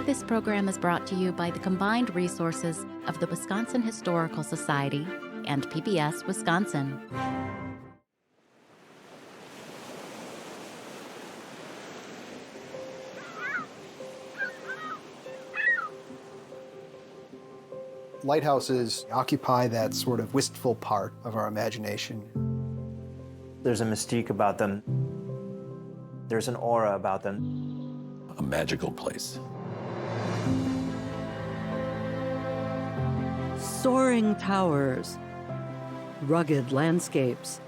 This program is brought to you by the combined resources of the Wisconsin Historical Society and PBS Wisconsin. Lighthouses occupy that sort of wistful part of our imagination. There's a mystique about them. There's an aura about them. A magical place. Soaring towers, rugged landscapes.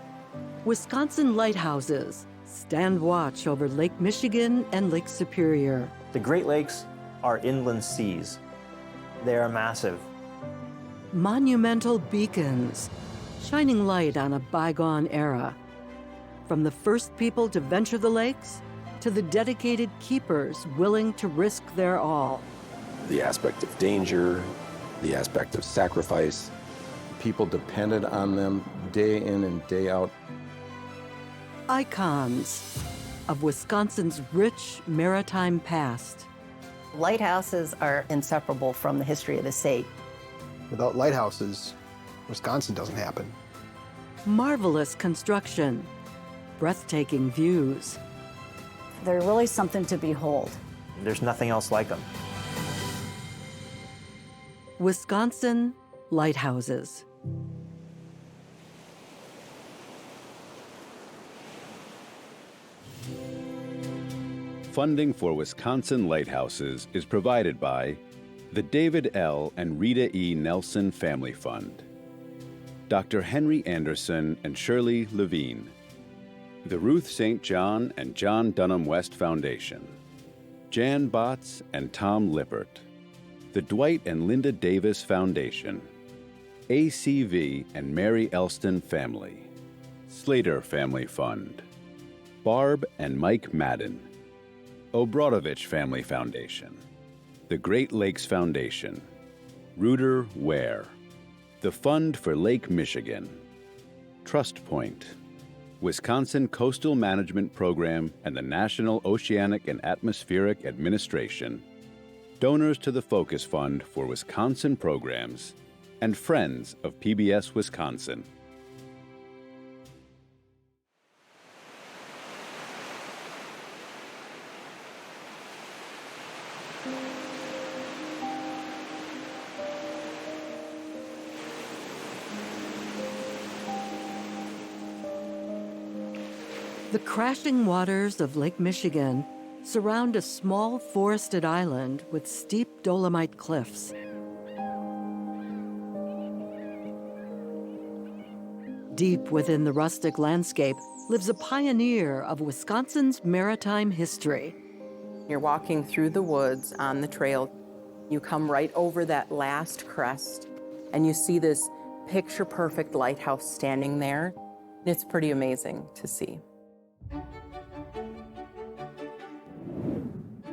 Wisconsin lighthouses stand watch over Lake Michigan and Lake Superior. The Great Lakes are inland seas. They are massive. Monumental beacons, shining light on a bygone era. From the first people to venture the lakes, to the dedicated keepers willing to risk their all. The aspect of danger, the aspect of sacrifice. People depended on them day in and day out. Icons of Wisconsin's rich maritime past. Lighthouses are inseparable from the history of the state. Without lighthouses, Wisconsin doesn't happen. Marvelous construction, breathtaking views. They're really something to behold. There's nothing else like them. Wisconsin lighthouses. Funding for Wisconsin Lighthouses is provided by the David L. and Rita E. Nelson Family Fund, Dr. Henry Anderson and Shirley Levine, the Ruth St. John and John Dunham West Foundation, Jan Botts and Tom Lippert, the Dwight and Linda Davis Foundation, ACV and Mary Elston Family, Slater Family Fund, Barb and Mike Madden, Obradovich Family Foundation, the Great Lakes Foundation, Reuter Ware, the Fund for Lake Michigan, Trust Point, Wisconsin Coastal Management Program and the National Oceanic and Atmospheric Administration, donors to the Focus Fund for Wisconsin Programs, and friends of PBS Wisconsin. The crashing waters of Lake Michigan surround a small forested island with steep dolomite cliffs. Deep within the rustic landscape lives a pioneer of Wisconsin's maritime history. You're walking through the woods on the trail. You come right over that last crest, and you see this picture-perfect lighthouse standing there. It's pretty amazing to see.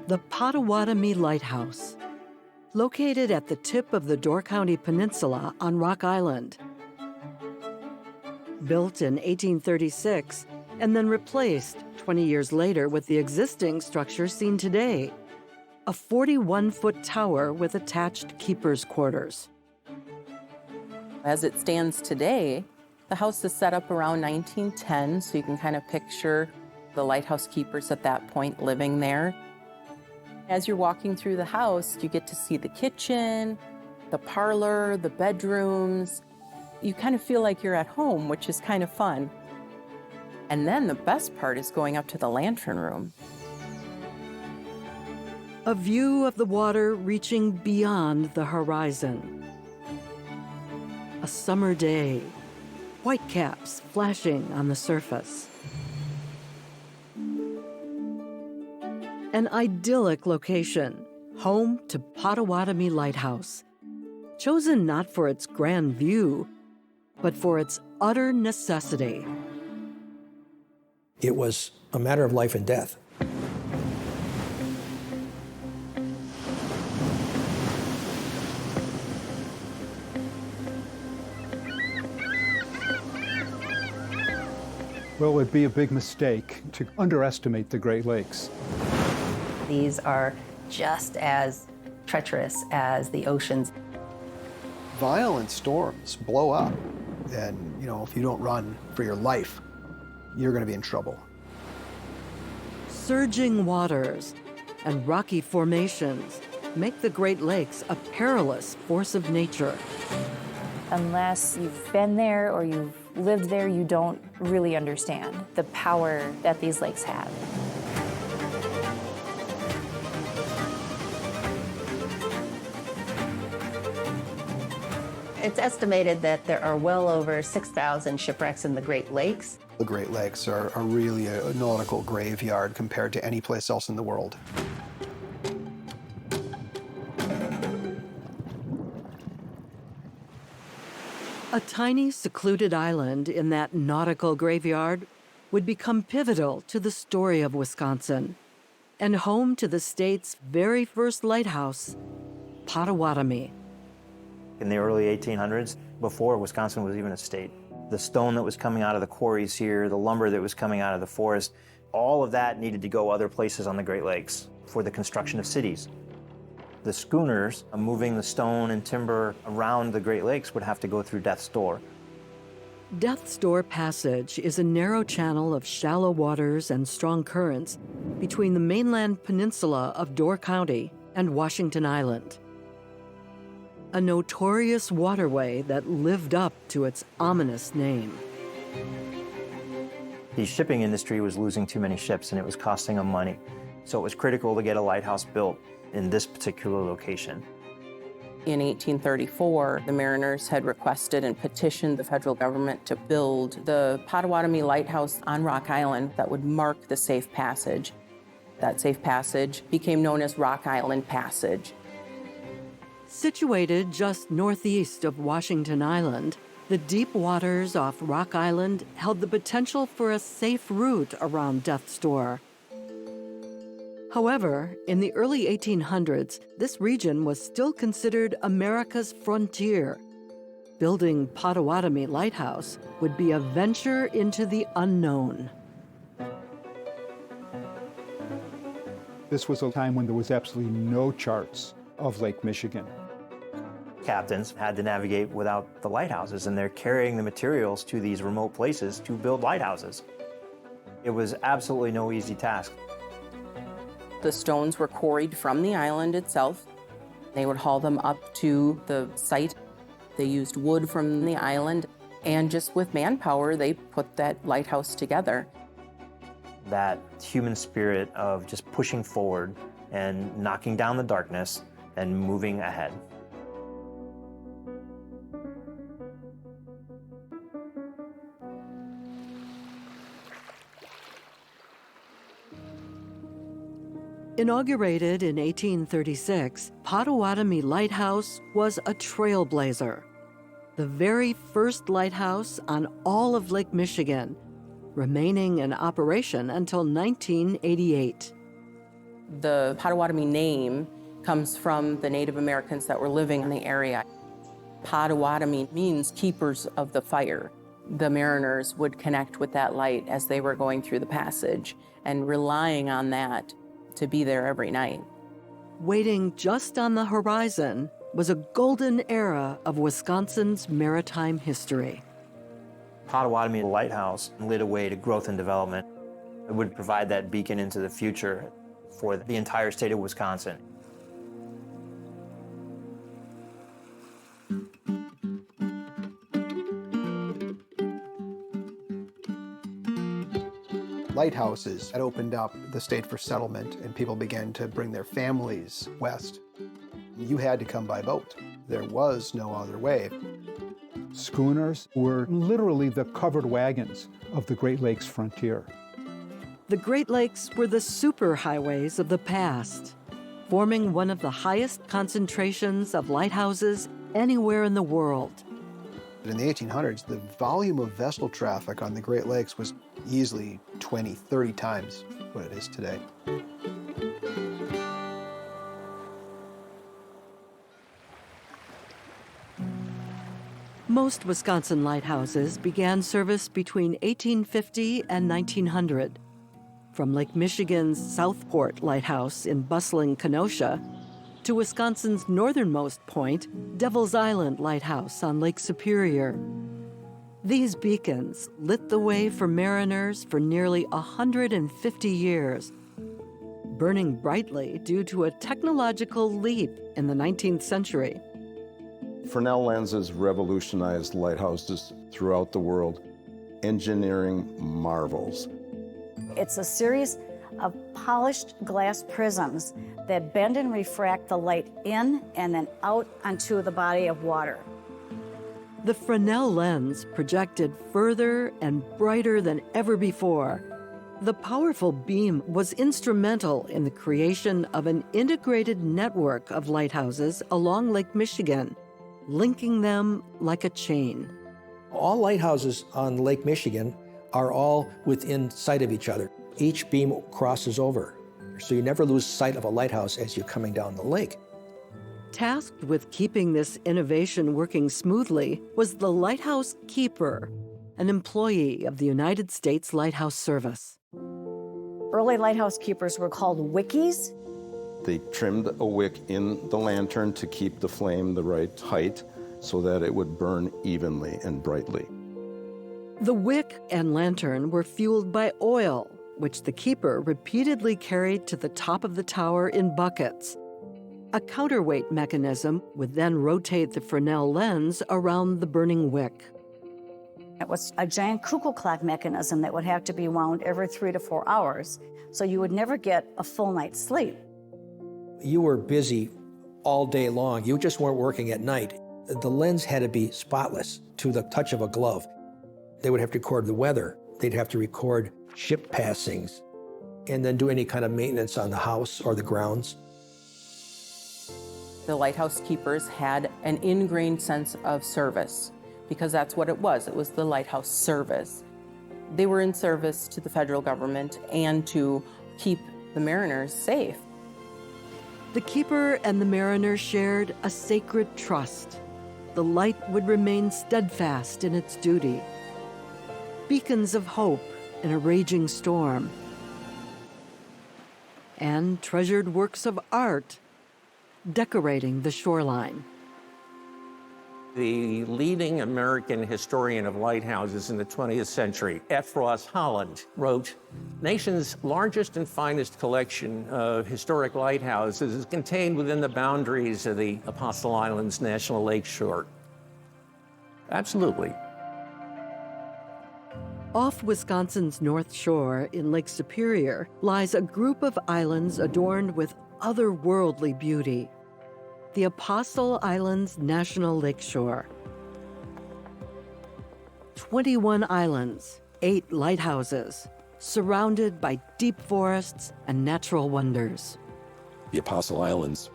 The Pottawatomie Lighthouse, located at the tip of the Door County Peninsula on Rock Island. Built in 1836 and then replaced 20 years later with the existing structure seen today, a 41-foot tower with attached keepers' quarters. As it stands today, the house is set up around 1910, so you can kind of picture the lighthouse keepers at that point living there. As you're walking through the house, you get to see the kitchen, the parlor, the bedrooms. You kind of feel like you're at home, which is kind of fun. And then the best part is going up to the lantern room. A view of the water reaching beyond the horizon. A summer day, whitecaps flashing on the surface. An idyllic location, home to Pottawatomie Lighthouse, chosen not for its grand view, but for its utter necessity. It was a matter of life and death. Well, it would be a big mistake to underestimate the Great Lakes. These are just as treacherous as the oceans. Violent storms blow up, and if you don't run for your life, you're going to be in trouble. Surging waters and rocky formations make the Great Lakes a perilous force of nature. Unless you've been there or you've lived there, you don't really understand the power that these lakes have. It's estimated that there are well over 6,000 shipwrecks in the Great Lakes. The Great Lakes are really a nautical graveyard compared to any place else in the world. A tiny, secluded island in that nautical graveyard would become pivotal to the story of Wisconsin and home to the state's very first lighthouse, Potawatomi. In the early 1800s, before Wisconsin was even a state, the stone that was coming out of the quarries here, the lumber that was coming out of the forest, all of that needed to go other places on the Great Lakes for the construction of cities. The schooners moving the stone and timber around the Great Lakes would have to go through Death's Door. Death's Door Passage is a narrow channel of shallow waters and strong currents between the mainland peninsula of Door County and Washington Island. A notorious waterway that lived up to its ominous name. The shipping industry was losing too many ships and it was costing them money. So it was critical to get a lighthouse built in this particular location. In 1834, the mariners had requested and petitioned the federal government to build the Potawatomi Lighthouse on Rock Island that would mark the safe passage. That safe passage became known as Rock Island Passage. Situated just northeast of Washington Island, the deep waters off Rock Island held the potential for a safe route around Death's Door. However, in the early 1800s, this region was still considered America's frontier. Building Potawatomi Lighthouse would be a venture into the unknown. This was a time when there was absolutely no charts of Lake Michigan. Captains had to navigate without the lighthouses, and they're carrying the materials to these remote places to build lighthouses. It was absolutely no easy task. The stones were quarried from the island itself. They would haul them up to the site. They used wood from the island, and just with manpower, they put that lighthouse together. That human spirit of just pushing forward and knocking down the darkness and moving ahead. Inaugurated in 1836, Potawatomi Lighthouse was a trailblazer. The very first lighthouse on all of Lake Michigan, remaining in operation until 1988. The Potawatomi name comes from the Native Americans that were living in the area. Potawatomi means keepers of the fire. The mariners would connect with that light as they were going through the passage and relying on that to be there every night. Waiting just on the horizon was a golden era of Wisconsin's maritime history. Potawatomi Lighthouse lit a way to growth and development. It would provide that beacon into the future for the entire state of Wisconsin. Lighthouses had opened up the state for settlement, and people began to bring their families west. You had to come by boat. There was no other way. Schooners were literally the covered wagons of the Great Lakes frontier. The Great Lakes were the superhighways of the past, forming one of the highest concentrations of lighthouses anywhere in the world. In the 1800s, the volume of vessel traffic on the Great Lakes was easily 20, 30 times what it is today. Most Wisconsin lighthouses began service between 1850 and 1900. From Lake Michigan's Southport Lighthouse in bustling Kenosha to Wisconsin's northernmost point, Devil's Island Lighthouse on Lake Superior. These beacons lit the way for mariners for nearly 150 years, burning brightly due to a technological leap in the 19th century. Fresnel lenses revolutionized lighthouses throughout the world, engineering marvels. It's a series of polished glass prisms that bend and refract the light in and then out onto the body of water. The Fresnel lens projected further and brighter than ever before. The powerful beam was instrumental in the creation of an integrated network of lighthouses along Lake Michigan, linking them like a chain. All lighthouses on Lake Michigan are all within sight of each other. Each beam crosses over, so you never lose sight of a lighthouse as you're coming down the lake. Tasked with keeping this innovation working smoothly was the lighthouse keeper, an employee of the United States Lighthouse Service. Early lighthouse keepers were called wickies. They trimmed a wick in the lantern to keep the flame the right height so that it would burn evenly and brightly. The wick and lantern were fueled by oil, which the keeper repeatedly carried to the top of the tower in buckets. A counterweight mechanism would then rotate the Fresnel lens around the burning wick. It was a giant cuckoo clock mechanism that would have to be wound every 3 to 4 hours, so you would never get a full night's sleep. You were busy all day long. You just weren't working at night. The lens had to be spotless to the touch of a glove. They would have to record the weather. They'd have to record ship passings and then do any kind of maintenance on the house or the grounds. The lighthouse keepers had an ingrained sense of service because that's what it was. It was the lighthouse service. They were in service to the federal government and to keep the mariners safe. The keeper and the mariner shared a sacred trust. The light would remain steadfast in its duty. Beacons of hope in a raging storm. And treasured works of art decorating the shoreline. The leading American historian of lighthouses in the 20th century, F. Ross Holland, wrote, "Nation's largest and finest collection of historic lighthouses is contained within the boundaries of the Apostle Islands National Lakeshore." Absolutely. Off Wisconsin's North Shore in Lake Superior lies a group of islands adorned with otherworldly beauty. The Apostle Islands National Lakeshore. 21 islands, 8 lighthouses, surrounded by deep forests and natural wonders. The Apostle Islands,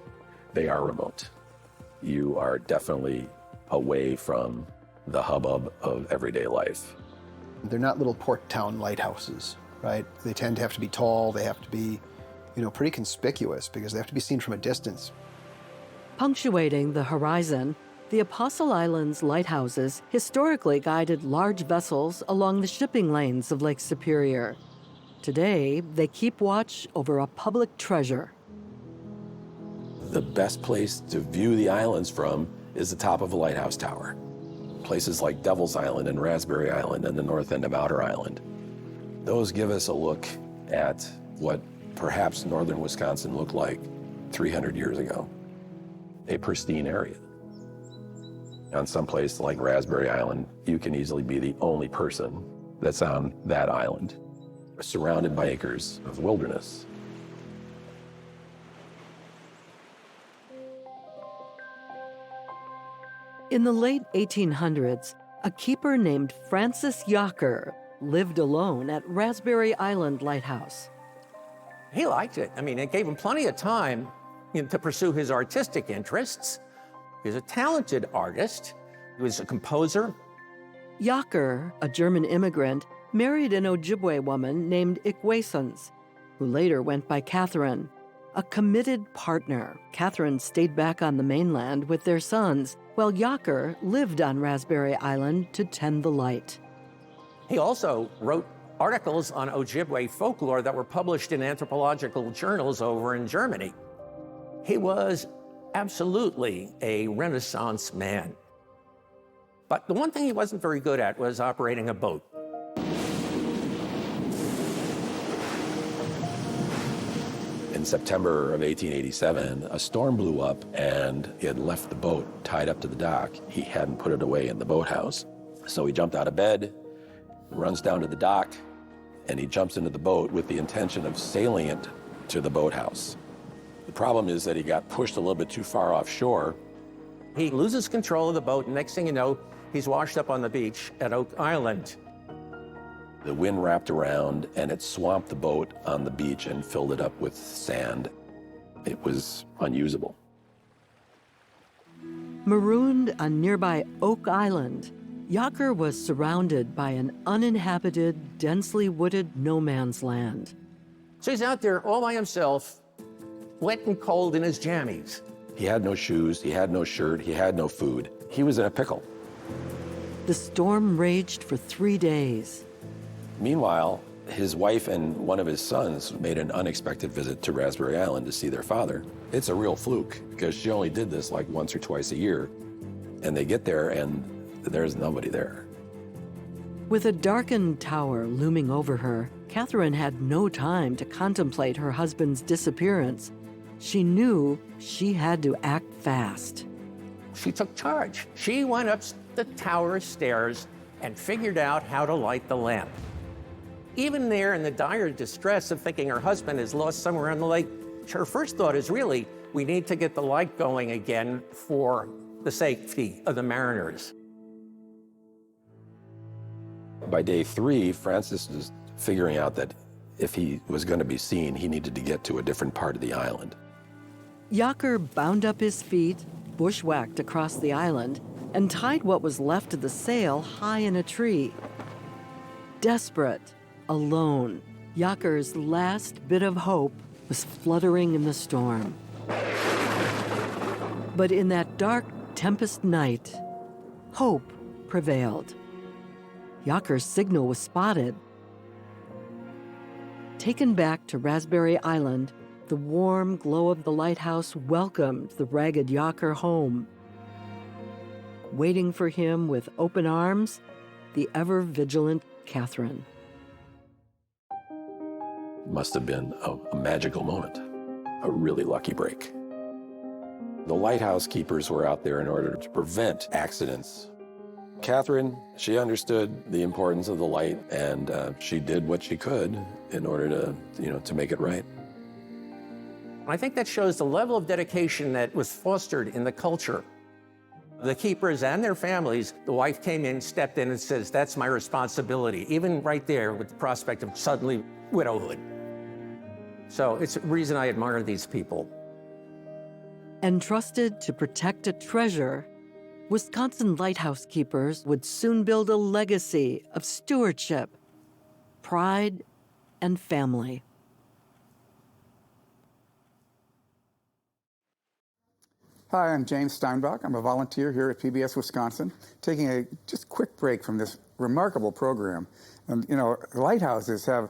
they are remote. You are definitely away from the hubbub of everyday life. They're not little port town lighthouses, right? They tend to have to be tall, they have to be, pretty conspicuous because they have to be seen from a distance. Punctuating the horizon, the Apostle Islands lighthouses historically guided large vessels along the shipping lanes of Lake Superior. Today, they keep watch over a public treasure. The best place to view the islands from is the top of a lighthouse tower. Places like Devil's Island and Raspberry Island and the north end of Outer Island. Those give us a look at what perhaps northern Wisconsin looked like 300 years ago. A pristine area. On some place like Raspberry Island, you can easily be the only person that's on that island, surrounded by acres of wilderness. In the late 1800s, a keeper named Francis Yocker lived alone at Raspberry Island Lighthouse. He liked it. It gave him plenty of time to pursue his artistic interests. He was a talented artist. He was a composer. Yocker, a German immigrant, married an Ojibwe woman named Ikwesons, who later went by Catherine. A committed partner, Catherine stayed back on the mainland with their sons, while Yocker lived on Raspberry Island to tend the light. He also wrote articles on Ojibwe folklore that were published in anthropological journals over in Germany. He was Absolutely a Renaissance man. But the one thing he wasn't very good at was operating a boat. In September of 1887, a storm blew up and he had left the boat tied up to the dock. He hadn't put it away in the boathouse. So he jumped out of bed, runs down to the dock, and he jumps into the boat with the intention of sailing it to the boathouse. The problem is that he got pushed a little bit too far offshore. He loses control of the boat, and next thing you know, he's washed up on the beach at Oak Island. The wind wrapped around and it swamped the boat on the beach and filled it up with sand. It was unusable. Marooned on nearby Oak Island, Yocker was surrounded by an uninhabited, densely wooded no man's land. So he's out there all by himself, wet and cold in his jammies. He had no shoes, he had no shirt, he had no food. He was in a pickle. The storm raged for 3 days. Meanwhile, his wife and one of his sons made an unexpected visit to Raspberry Island to see their father. It's a real fluke because she only did this like once or twice a year. And they get there and there's nobody there. With a darkened tower looming over her, Catherine had no time to contemplate her husband's disappearance. She knew she had to act fast. She took charge. She went up the tower stairs and figured out how to light the lamp. Even there in the dire distress of thinking her husband is lost somewhere on the lake, her first thought is really, we need to get the light going again for the safety of the mariners. By day 3, Francis was figuring out that if he was going to be seen, he needed to get to a different part of the island. Yocker bound up his feet, bushwhacked across the island, and tied what was left of the sail high in a tree. Desperate, alone, Yocker's last bit of hope was fluttering in the storm. But in that dark tempest night, hope prevailed. Yocker's signal was spotted. Taken back to Raspberry Island, the warm glow of the lighthouse welcomed the ragged Yocker home. Waiting for him with open arms, the ever-vigilant Catherine. Must have been a magical moment, a really lucky break. The lighthouse keepers were out there in order to prevent accidents. Catherine, she understood the importance of the light, and she did what she could in order to make it right. I think that shows the level of dedication that was fostered in the culture. The keepers and their families, the wife came in, stepped in and says, that's my responsibility, even right there with the prospect of suddenly widowhood. So it's a reason I admire these people. Entrusted to protect a treasure, Wisconsin lighthouse keepers would soon build a legacy of stewardship, pride, and family. Hi, I'm James Steinbach. I'm a volunteer here at PBS Wisconsin, taking a just quick break from this remarkable program. And, lighthouses have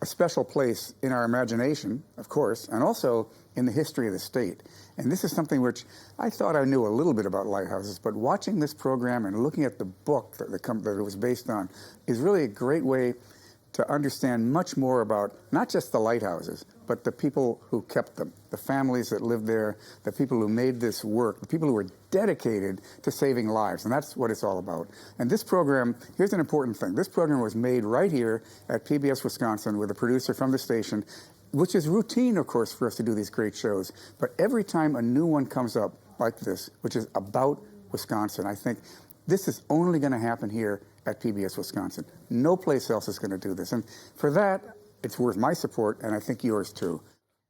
a special place in our imagination, of course, and also in the history of the state. And this is something which I thought I knew a little bit about lighthouses, but watching this program and looking at the book that it was based on is really a great way to understand much more about not just the lighthouses, but the people who kept them, the families that lived there, the people who made this work, the people who were dedicated to saving lives, and that's what it's all about. And this program, here's an important thing. This program was made right here at PBS Wisconsin with a producer from the station, which is routine, of course, for us to do these great shows. But every time a new one comes up like this, which is about Wisconsin, I think this is only going to happen here at PBS Wisconsin. No place else is going to do this. And for that, it's worth my support, and I think yours too.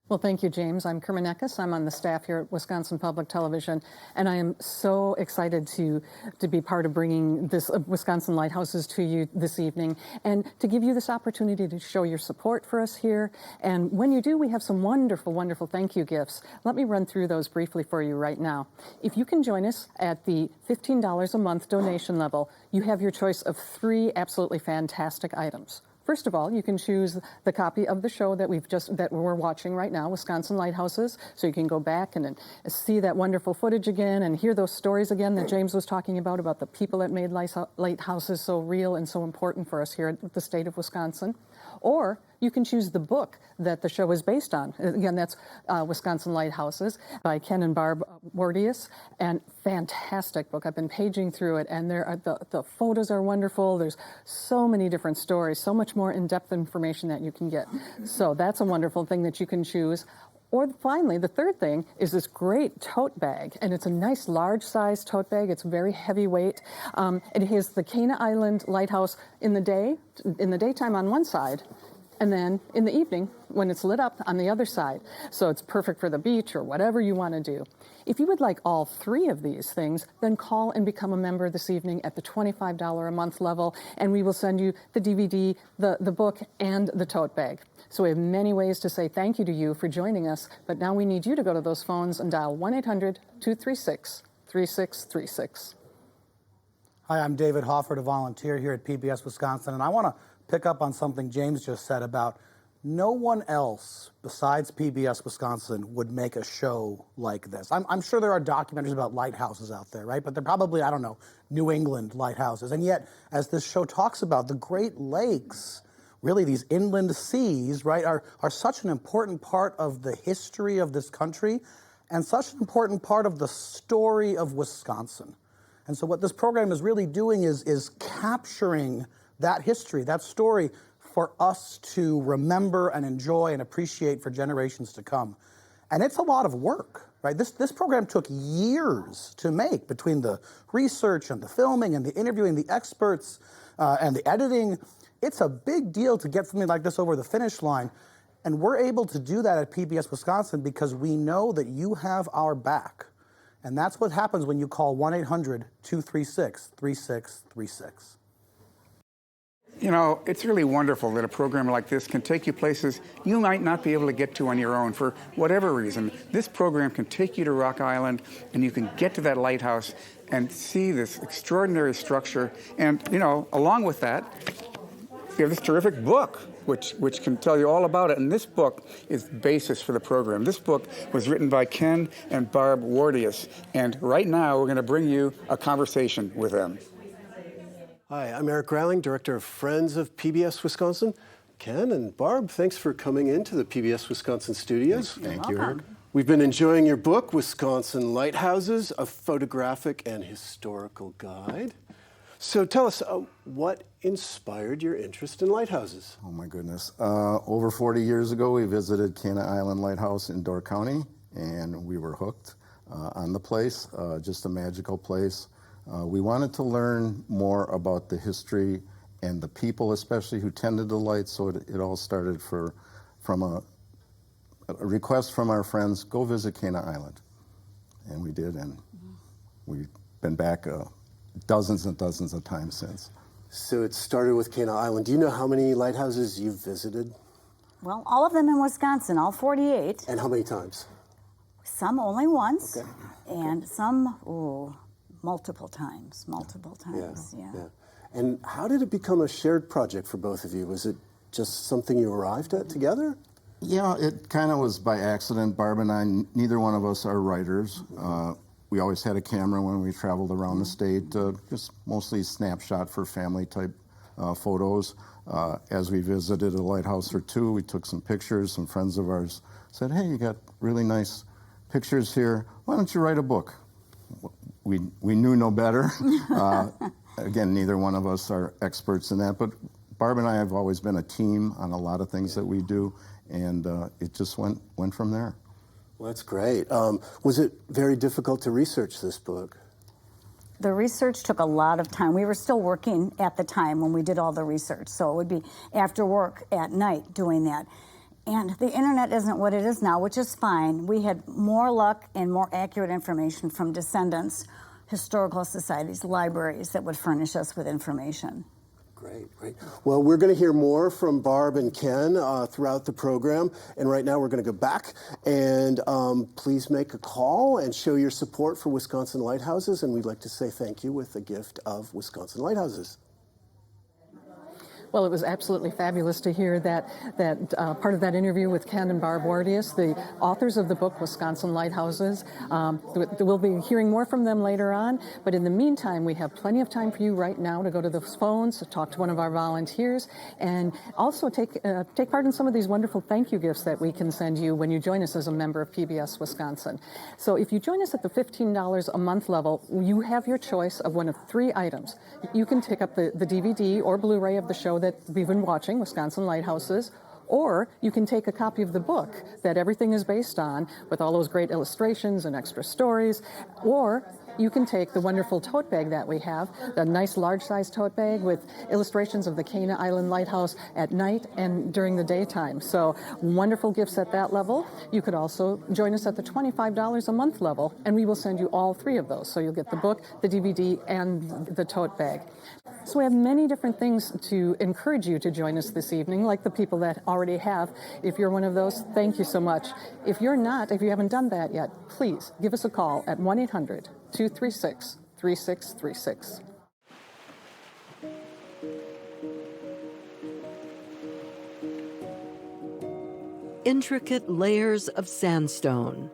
Well, thank you, James. I'm Kerman Eckes. I'm on the staff here at Wisconsin Public Television, and I am so excited to be part of bringing this Wisconsin Lighthouses to you this evening and to give you this opportunity to show your support for us here. And when you do, we have some wonderful, wonderful thank you gifts. Let me run through those briefly for you right now. If you can join us at the $15 a month donation level, you have your choice of 3 absolutely fantastic items. First of all, you can choose the copy of the show that we're watching right now, Wisconsin Lighthouses. So you can go back and see that wonderful footage again and hear those stories again that James was talking about the people that made lighthouses so real and so important for us here at the state of Wisconsin. Or you can choose the book that the show is based on. Again, that's Wisconsin Lighthouses by Ken and Barb Wardius, and fantastic book. I've been paging through it, and the photos are wonderful. There's so many different stories, so much more in-depth information that you can get. So that's a wonderful thing that you can choose. Or finally, the third thing is this great tote bag, and it's a nice large-size tote bag. It's very heavyweight. It has the Cana Island Lighthouse in the daytime on one side, and then in the evening, when it's lit up, on the other side. So it's perfect for the beach or whatever you want to do. If you would like all three of these things, then call and become a member this evening at the $25 a month level, and we will send you the DVD, the book, and the tote bag. So we have many ways to say thank you to you for joining us, but now we need you to go to those phones and dial 1-800-236-3636. Hi, I'm David Hoffert, a volunteer here at PBS Wisconsin, and I want to pick up on something James just said about no one else besides PBS Wisconsin would make a show like this. I'm sure there are documentaries about lighthouses out there, right? But they're probably, I don't know, New England lighthouses. And yet, as this show talks about, the Great Lakes, really these inland seas, right, are such an important part of the history of this country and such an important part of the story of Wisconsin. And so what this program is really doing is capturing that history, that story, for us to remember and enjoy and appreciate for generations to come. And it's a lot of work, right? This program took years to make, between the research and the filming and the interviewing the experts and the editing. It's a big deal to get something like this over the finish line. And we're able to do that at PBS Wisconsin because we know that you have our back. And that's what happens when you call 1-800-236-3636. You know, it's really wonderful that a program like this can take you places you might not be able to get to on your own for whatever reason. This program can take you to Rock Island, and you can get to that lighthouse and see this extraordinary structure. And, you know, along with that, you have this terrific book, which can tell you all about it. And this book is the basis for the program. This book was written by Ken and Barb Wardius. And right now, we're going to bring you a conversation with them. Hi, I'm Eric Greiling, Director of Friends of PBS Wisconsin. Ken and Barb, thanks for coming into the PBS Wisconsin studios. Thank you, Eric. We've been enjoying your book, Wisconsin Lighthouses, a photographic and historical guide. So tell us, what inspired your interest in lighthouses? Oh my goodness. Over 40 years ago, we visited Cana Island Lighthouse in Door County, and we were hooked on the place, just a magical place. We wanted to learn more about the history and the people, especially who tended the lights. So it all started from a request from our friends, go visit Cana Island. And we did, and we've been back dozens and dozens of times since. So it started with Cana Island. Do you know how many lighthouses you've visited? Well, all of them in Wisconsin, all 48. And how many times? Some only once, okay. And some, multiple times, yeah. And how did it become a shared project for both of you? Was it just something you arrived at together? Yeah, it kind of was by accident. Barb and I, neither one of us are writers. We always had a camera when we traveled around the state, just mostly snapshot for family type photos. As we visited a lighthouse or two, we took some pictures. Some friends of ours said, hey, you got really nice pictures here. Why don't you write a book? We knew no better. Again, neither one of us are experts in that, but Barb and I have always been a team on a lot of things that we do, and it just went from there. Well, that's great. Was it very difficult to research this book? The research took a lot of time. We were still working at the time when we did all the research, so it would be after work at night doing that. And the internet isn't what it is now, which is fine. We had more luck and more accurate information from descendants, historical societies, libraries that would furnish us with information. Great. Well, we're going to hear more from Barb and Ken throughout the program. And right now we're going to go back and please make a call and show your support for Wisconsin Lighthouses. And we'd like to say thank you with a gift of Wisconsin Lighthouses. Well, it was absolutely fabulous to hear that part of that interview with Ken and Barb Wardius, the authors of the book Wisconsin Lighthouses. We'll be hearing more from them later on, but in the meantime, we have plenty of time for you right now to go to those phones, to talk to one of our volunteers, and also take part in some of these wonderful thank you gifts that we can send you when you join us as a member of PBS Wisconsin. So if you join us at the $15 a month level, you have your choice of one of 3 items. You can pick up the DVD or Blu-ray of the show that we've been watching, Wisconsin Lighthouses, or you can take a copy of the book that everything is based on with all those great illustrations and extra stories, or you can take the wonderful tote bag that we have, the nice large-size tote bag with illustrations of the Cana Island Lighthouse at night and during the daytime. So wonderful gifts at that level. You could also join us at the $25 a month level, and we will send you all 3 of those. So you'll get the book, the DVD, and the tote bag. So we have many different things to encourage you to join us this evening, like the people that already have. If you're one of those, thank you so much. If you're not, if you haven't done that yet, please give us a call at 1-800-236-3636. Intricate layers of sandstone,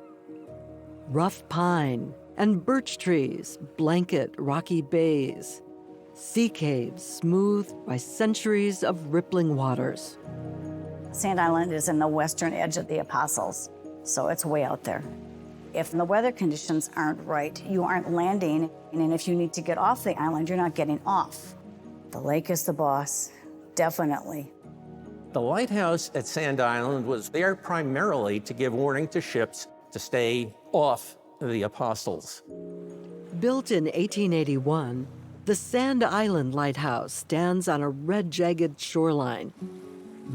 rough pine, and birch trees blanket rocky bays. Sea caves smoothed by centuries of rippling waters. Sand Island is in the western edge of the Apostles, so it's way out there. If the weather conditions aren't right, you aren't landing, and if you need to get off the island, you're not getting off. The lake is the boss, definitely. The lighthouse at Sand Island was there primarily to give warning to ships to stay off the Apostles. Built in 1881, the Sand Island Lighthouse stands on a red, jagged shoreline,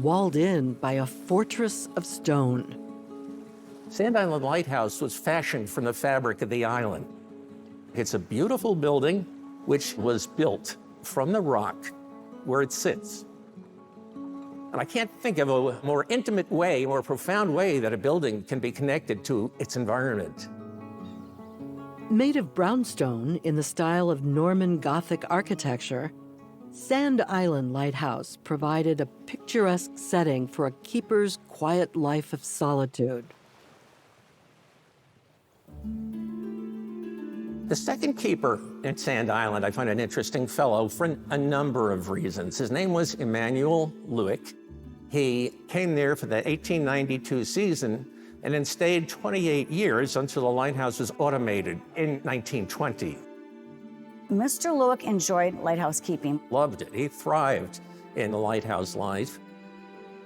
walled in by a fortress of stone. Sand Island Lighthouse was fashioned from the fabric of the island. It's a beautiful building which was built from the rock where it sits. And I can't think of a more intimate way, more profound way that a building can be connected to its environment. Made of brownstone in the style of Norman Gothic architecture, Sand Island Lighthouse provided a picturesque setting for a keeper's quiet life of solitude. The second keeper at Sand Island, I find an interesting fellow for a number of reasons. His name was Emanuel Lewick. He came there for the 1892 season and then stayed 28 years until the lighthouse was automated in 1920. Mr. Lewick enjoyed lighthouse keeping. Loved it. He thrived in the lighthouse life.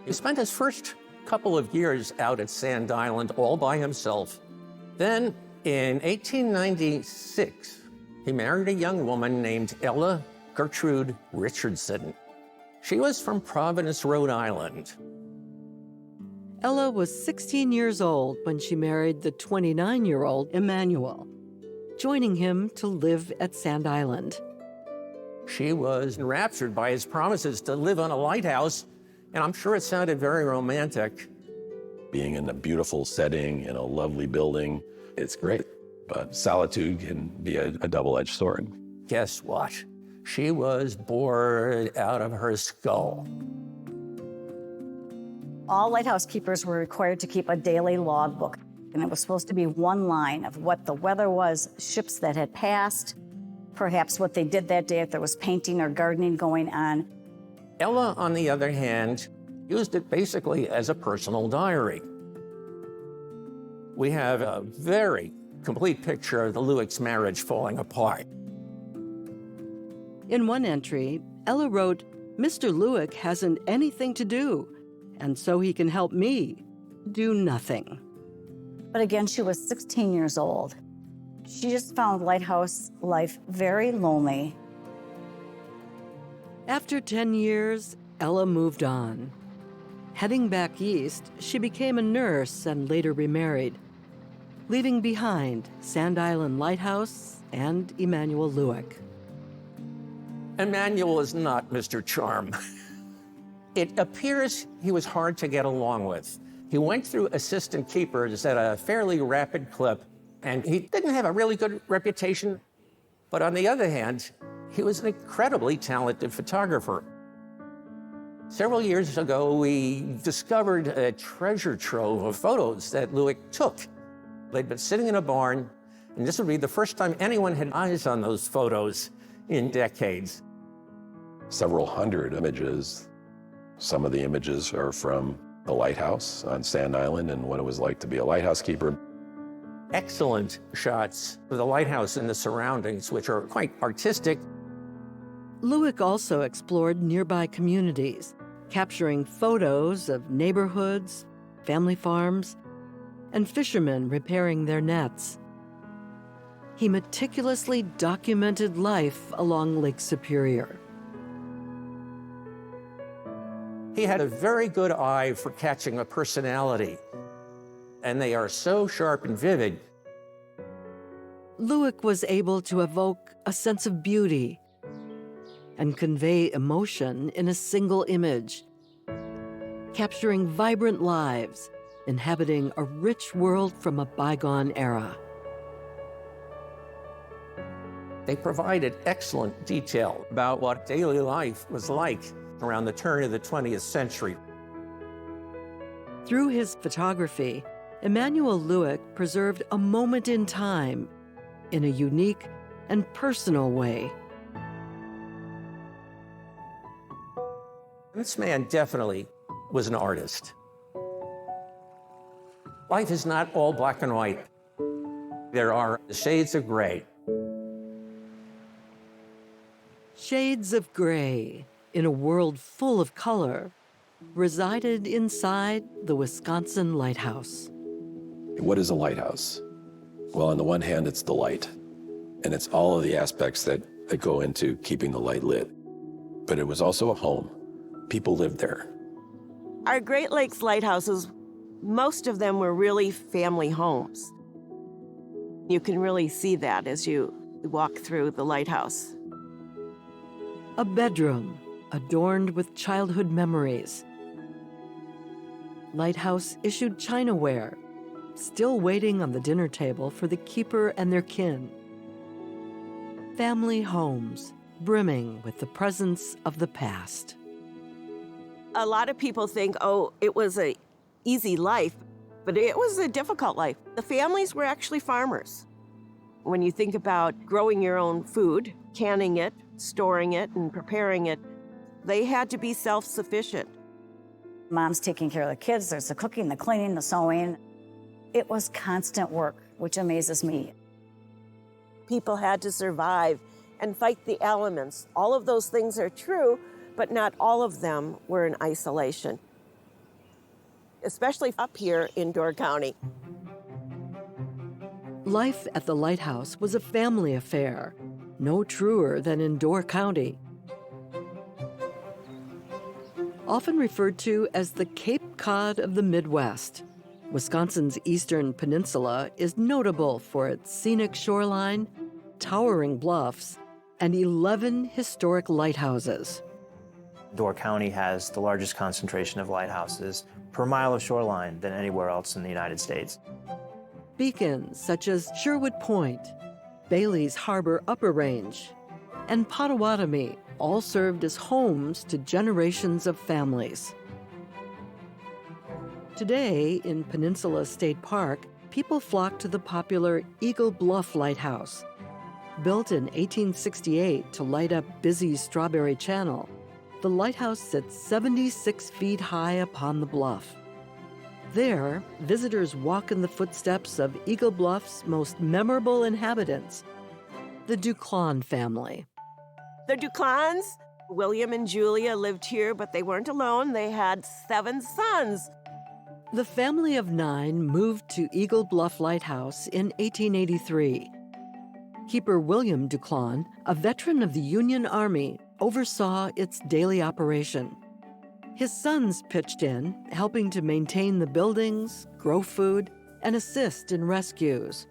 He spent his first couple of years out at Sand Island all by himself. Then, in 1896, he married a young woman named Ella Gertrude Richardson. She was from Providence, Rhode Island. Ella was 16 years old when she married the 29-year-old Emanuel, joining him to live at Sand Island. She was enraptured by his promises to live on a lighthouse, and I'm sure it sounded very romantic. Being in a beautiful setting, in a lovely building, it's great. But solitude can be a double-edged sword. Guess what? She was bored out of her skull. All lighthouse keepers were required to keep a daily logbook, and it was supposed to be one line of what the weather was, ships that had passed, perhaps what they did that day if there was painting or gardening going on. Ella, on the other hand, used it basically as a personal diary. We have a very complete picture of the Lewicks' marriage falling apart. In one entry, Ella wrote, "Mr. Lewick hasn't anything to do, and so he can help me do nothing." But again, she was 16 years old. She just found lighthouse life very lonely. After 10 years, Ella moved on. Heading back east, she became a nurse and later remarried, leaving behind Sand Island Lighthouse and Emanuel Lewick. Emanuel is not Mr. Charm. It appears he was hard to get along with. He went through assistant keepers at a fairly rapid clip, and he didn't have a really good reputation. But on the other hand, he was an incredibly talented photographer. Several years ago, we discovered a treasure trove of photos that Lueck took. They'd been sitting in a barn, and this would be the first time anyone had eyes on those photos in decades. Several hundred images. Some of the images are from the lighthouse on Sand Island and what it was like to be a lighthouse keeper. Excellent shots of the lighthouse and the surroundings, which are quite artistic. Lueck also explored nearby communities, capturing photos of neighborhoods, family farms, and fishermen repairing their nets. He meticulously documented life along Lake Superior. He had a very good eye for catching a personality, and they are so sharp and vivid. Lueck was able to evoke a sense of beauty and convey emotion in a single image, capturing vibrant lives, inhabiting a rich world from a bygone era. They provided excellent detail about what daily life was like around the turn of the 20th century. Through his photography, Emanuel Lueck preserved a moment in time in a unique and personal way. This man definitely was an artist. Life is not all black and white. There are shades of gray. Shades of gray in a world full of color resided inside the Wisconsin Lighthouse. What is a lighthouse? Well, on the one hand, it's the light, and it's all of the aspects that go into keeping the light lit. But it was also a home. People lived there. Our Great Lakes lighthouses, most of them were really family homes. You can really see that as you walk through the lighthouse. A bedroom adorned with childhood memories. Lighthouse issued chinaware, still waiting on the dinner table for the keeper and their kin. Family homes brimming with the presence of the past. A lot of people think, oh, it was an easy life, but it was a difficult life. The families were actually farmers. When you think about growing your own food, canning it, storing it, and preparing it, they had to be self-sufficient. Mom's taking care of the kids, there's the cooking, the cleaning, the sewing. It was constant work, which amazes me. People had to survive and fight the elements. All of those things are true, but not all of them were in isolation, especially up here in Door County. Life at the lighthouse was a family affair, no truer than in Door County. Often referred to as the Cape Cod of the Midwest, Wisconsin's eastern peninsula is notable for its scenic shoreline, towering bluffs, and 11 historic lighthouses. Door County has the largest concentration of lighthouses per mile of shoreline than anywhere else in the United States. Beacons such as Sherwood Point, Bailey's Harbor Upper Range, and Potawatomi all served as homes to generations of families. Today, in Peninsula State Park, people flock to the popular Eagle Bluff Lighthouse. Built in 1868 to light up busy Strawberry Channel, the lighthouse sits 76 feet high upon the bluff. There, visitors walk in the footsteps of Eagle Bluff's most memorable inhabitants, the Duclon family. The Duclons, William and Julia lived here, but they weren't alone. They had 7 sons. The family of 9 moved to Eagle Bluff Lighthouse in 1883. Keeper William Duclon, a veteran of the Union Army, oversaw its daily operation. His sons pitched in, helping to maintain the buildings, grow food, and assist in rescues.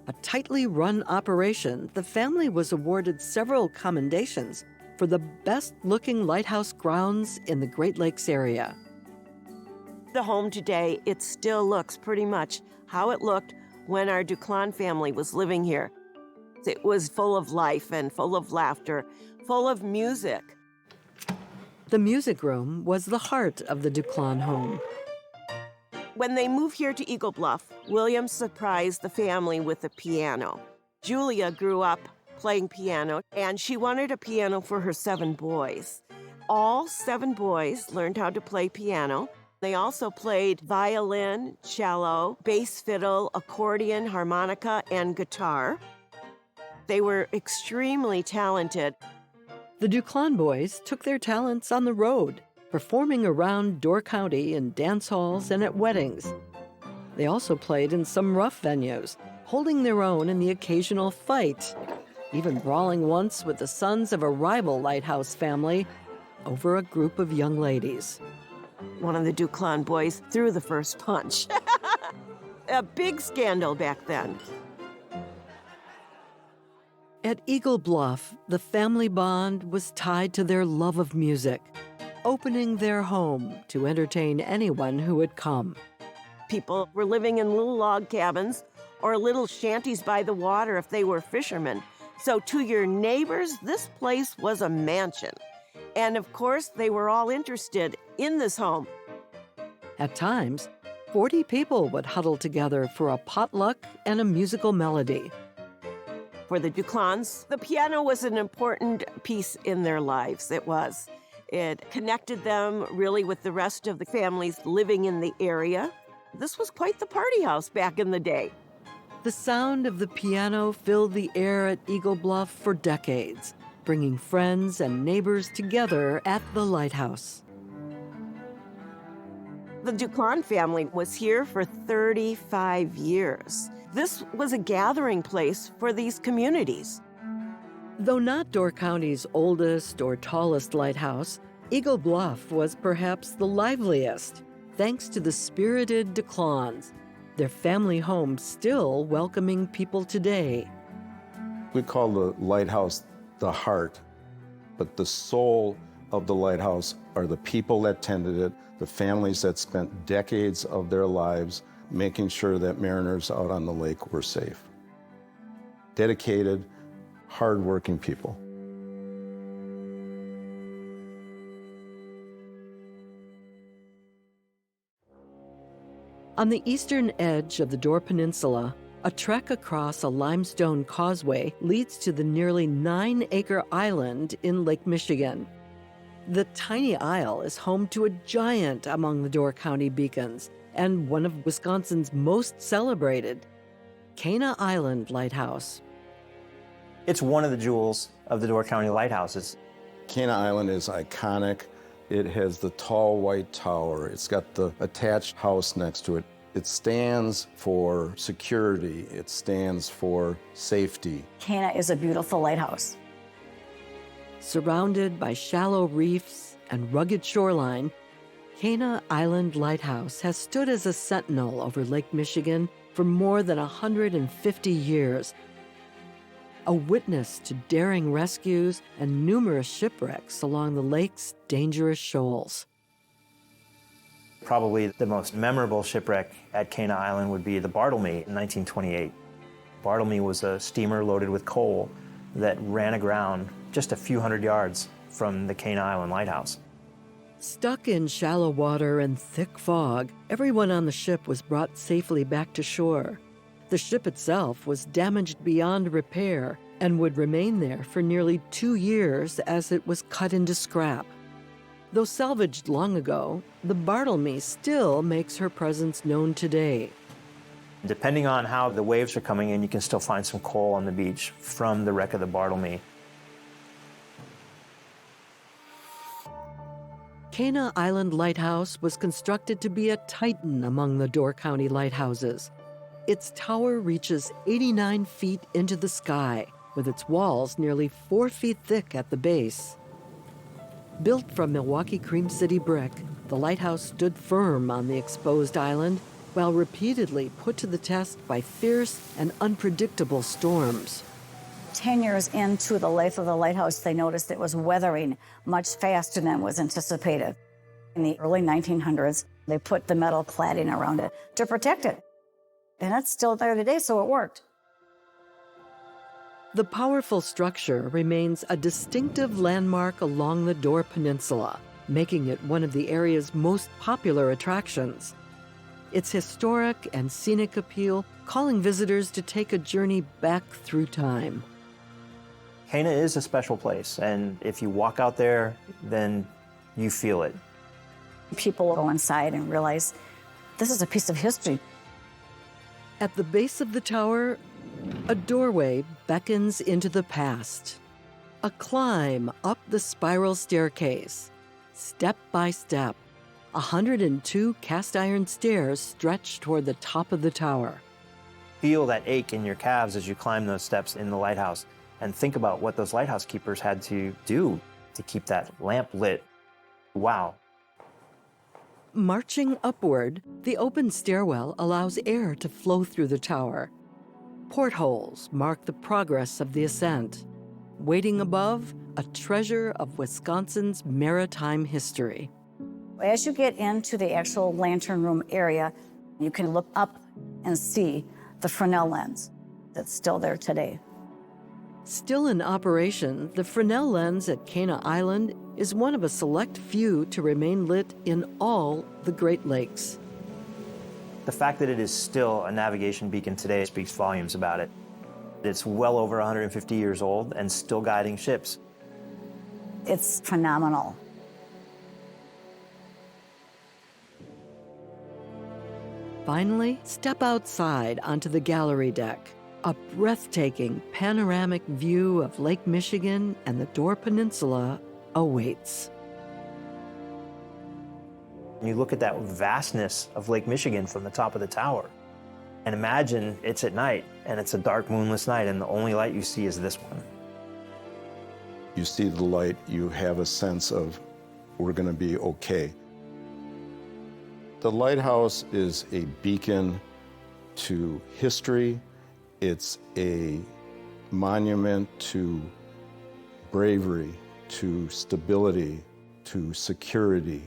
A tightly run operation, the family was awarded several commendations for the best-looking lighthouse grounds in the Great Lakes area. The home today, it still looks pretty much how it looked when our Duclon family was living here. It was full of life and full of laughter, full of music. The music room was the heart of the Duclon home. When they moved here to Eagle Bluff, William surprised the family with a piano. Julia grew up playing piano, and she wanted a piano for her 7 boys. All 7 boys learned how to play piano. They also played violin, cello, bass fiddle, accordion, harmonica, and guitar. They were extremely talented. The Duclon boys took their talents on the road, performing around Door County in dance halls and at weddings. They also played in some rough venues, holding their own in the occasional fight, even brawling once with the sons of a rival lighthouse family over a group of young ladies. One of the Duclon boys threw the first punch. A big scandal back then. At Eagle Bluff, the family bond was tied to their love of music, opening their home to entertain anyone who would come. People were living in little log cabins or little shanties by the water if they were fishermen. So to your neighbors, this place was a mansion. And of course, they were all interested in this home. At times, 40 people would huddle together for a potluck and a musical melody. For the Duclons, the piano was an important piece in their lives. It was. It connected them really with the rest of the families living in the area. This was quite the party house back in the day. The sound of the piano filled the air at Eagle Bluff for decades, bringing friends and neighbors together at the lighthouse. The Duclon family was here for 35 years. This was a gathering place for these communities. Though not Door County's oldest or tallest lighthouse, Eagle Bluff was perhaps the liveliest, thanks to the spirited Duclons, their family home still welcoming people today. We call the lighthouse the heart, but the soul of the lighthouse are the people that tended it, the families that spent decades of their lives making sure that mariners out on the lake were safe. Dedicated, hardworking people. On the eastern edge of the Door Peninsula, a trek across a limestone causeway leads to the nearly 9-acre island in Lake Michigan. The tiny isle is home to a giant among the Door County beacons and one of Wisconsin's most celebrated, Cana Island Lighthouse. It's one of the jewels of the Door County lighthouses. Cana Island is iconic. It has the tall white tower. It's got the attached house next to it. It stands for security. It stands for safety. Cana is a beautiful lighthouse. Surrounded by shallow reefs and rugged shoreline, Cana Island Lighthouse has stood as a sentinel over Lake Michigan for more than 150 years, a witness to daring rescues and numerous shipwrecks along the lake's dangerous shoals. Probably the most memorable shipwreck at Cana Island would be the Bartlemy in 1928. Bartlemy was a steamer loaded with coal that ran aground just a few hundred yards from the Cana Island Lighthouse. Stuck in shallow water and thick fog, everyone on the ship was brought safely back to shore. The ship itself was damaged beyond repair and would remain there for nearly 2 years as it was cut into scrap. Though salvaged long ago, the Bartlemy still makes her presence known today. Depending on how the waves are coming in, you can still find some coal on the beach from the wreck of the Bartlemy. Cana Island Lighthouse was constructed to be a titan among the Door County lighthouses. Its tower reaches 89 feet into the sky, with its walls nearly 4 feet thick at the base. Built from Milwaukee Cream City brick, the lighthouse stood firm on the exposed island, while repeatedly put to the test by fierce and unpredictable storms. 10 years into the life of the lighthouse, they noticed it was weathering much faster than was anticipated. In the early 1900s, they put the metal cladding around it to protect it. And it's still there today, so it worked. The powerful structure remains a distinctive landmark along the Door Peninsula, making it one of the area's most popular attractions. Its historic and scenic appeal calling visitors to take a journey back through time. Cana is a special place, and if you walk out there, then you feel it. People go inside and realize this is a piece of history. At the base of the tower, a doorway beckons into the past. A climb up the spiral staircase, step by step. 102 cast iron stairs stretch toward the top of the tower. Feel that ache in your calves as you climb those steps in the lighthouse, and think about what those lighthouse keepers had to do to keep that lamp lit. Wow. Marching upward, the open stairwell allows air to flow through the tower. Portholes mark the progress of the ascent. Waiting above, a treasure of Wisconsin's maritime history. As you get into the actual lantern room area, you can look up and see the Fresnel lens that's still there today. Still in operation, the Fresnel lens at Cana Island is one of a select few to remain lit in all the Great Lakes. The fact that it is still a navigation beacon today speaks volumes about it. It's well over 150 years old and still guiding ships. It's phenomenal. Finally, step outside onto the gallery deck. A breathtaking panoramic view of Lake Michigan and the Door Peninsula awaits. You look at that vastness of Lake Michigan from the top of the tower, and imagine it's at night, and it's a dark, moonless night, and the only light you see is this one. You see the light, you have a sense of we're going to be okay. The lighthouse is a beacon to history. It's a monument to bravery, to stability, to security.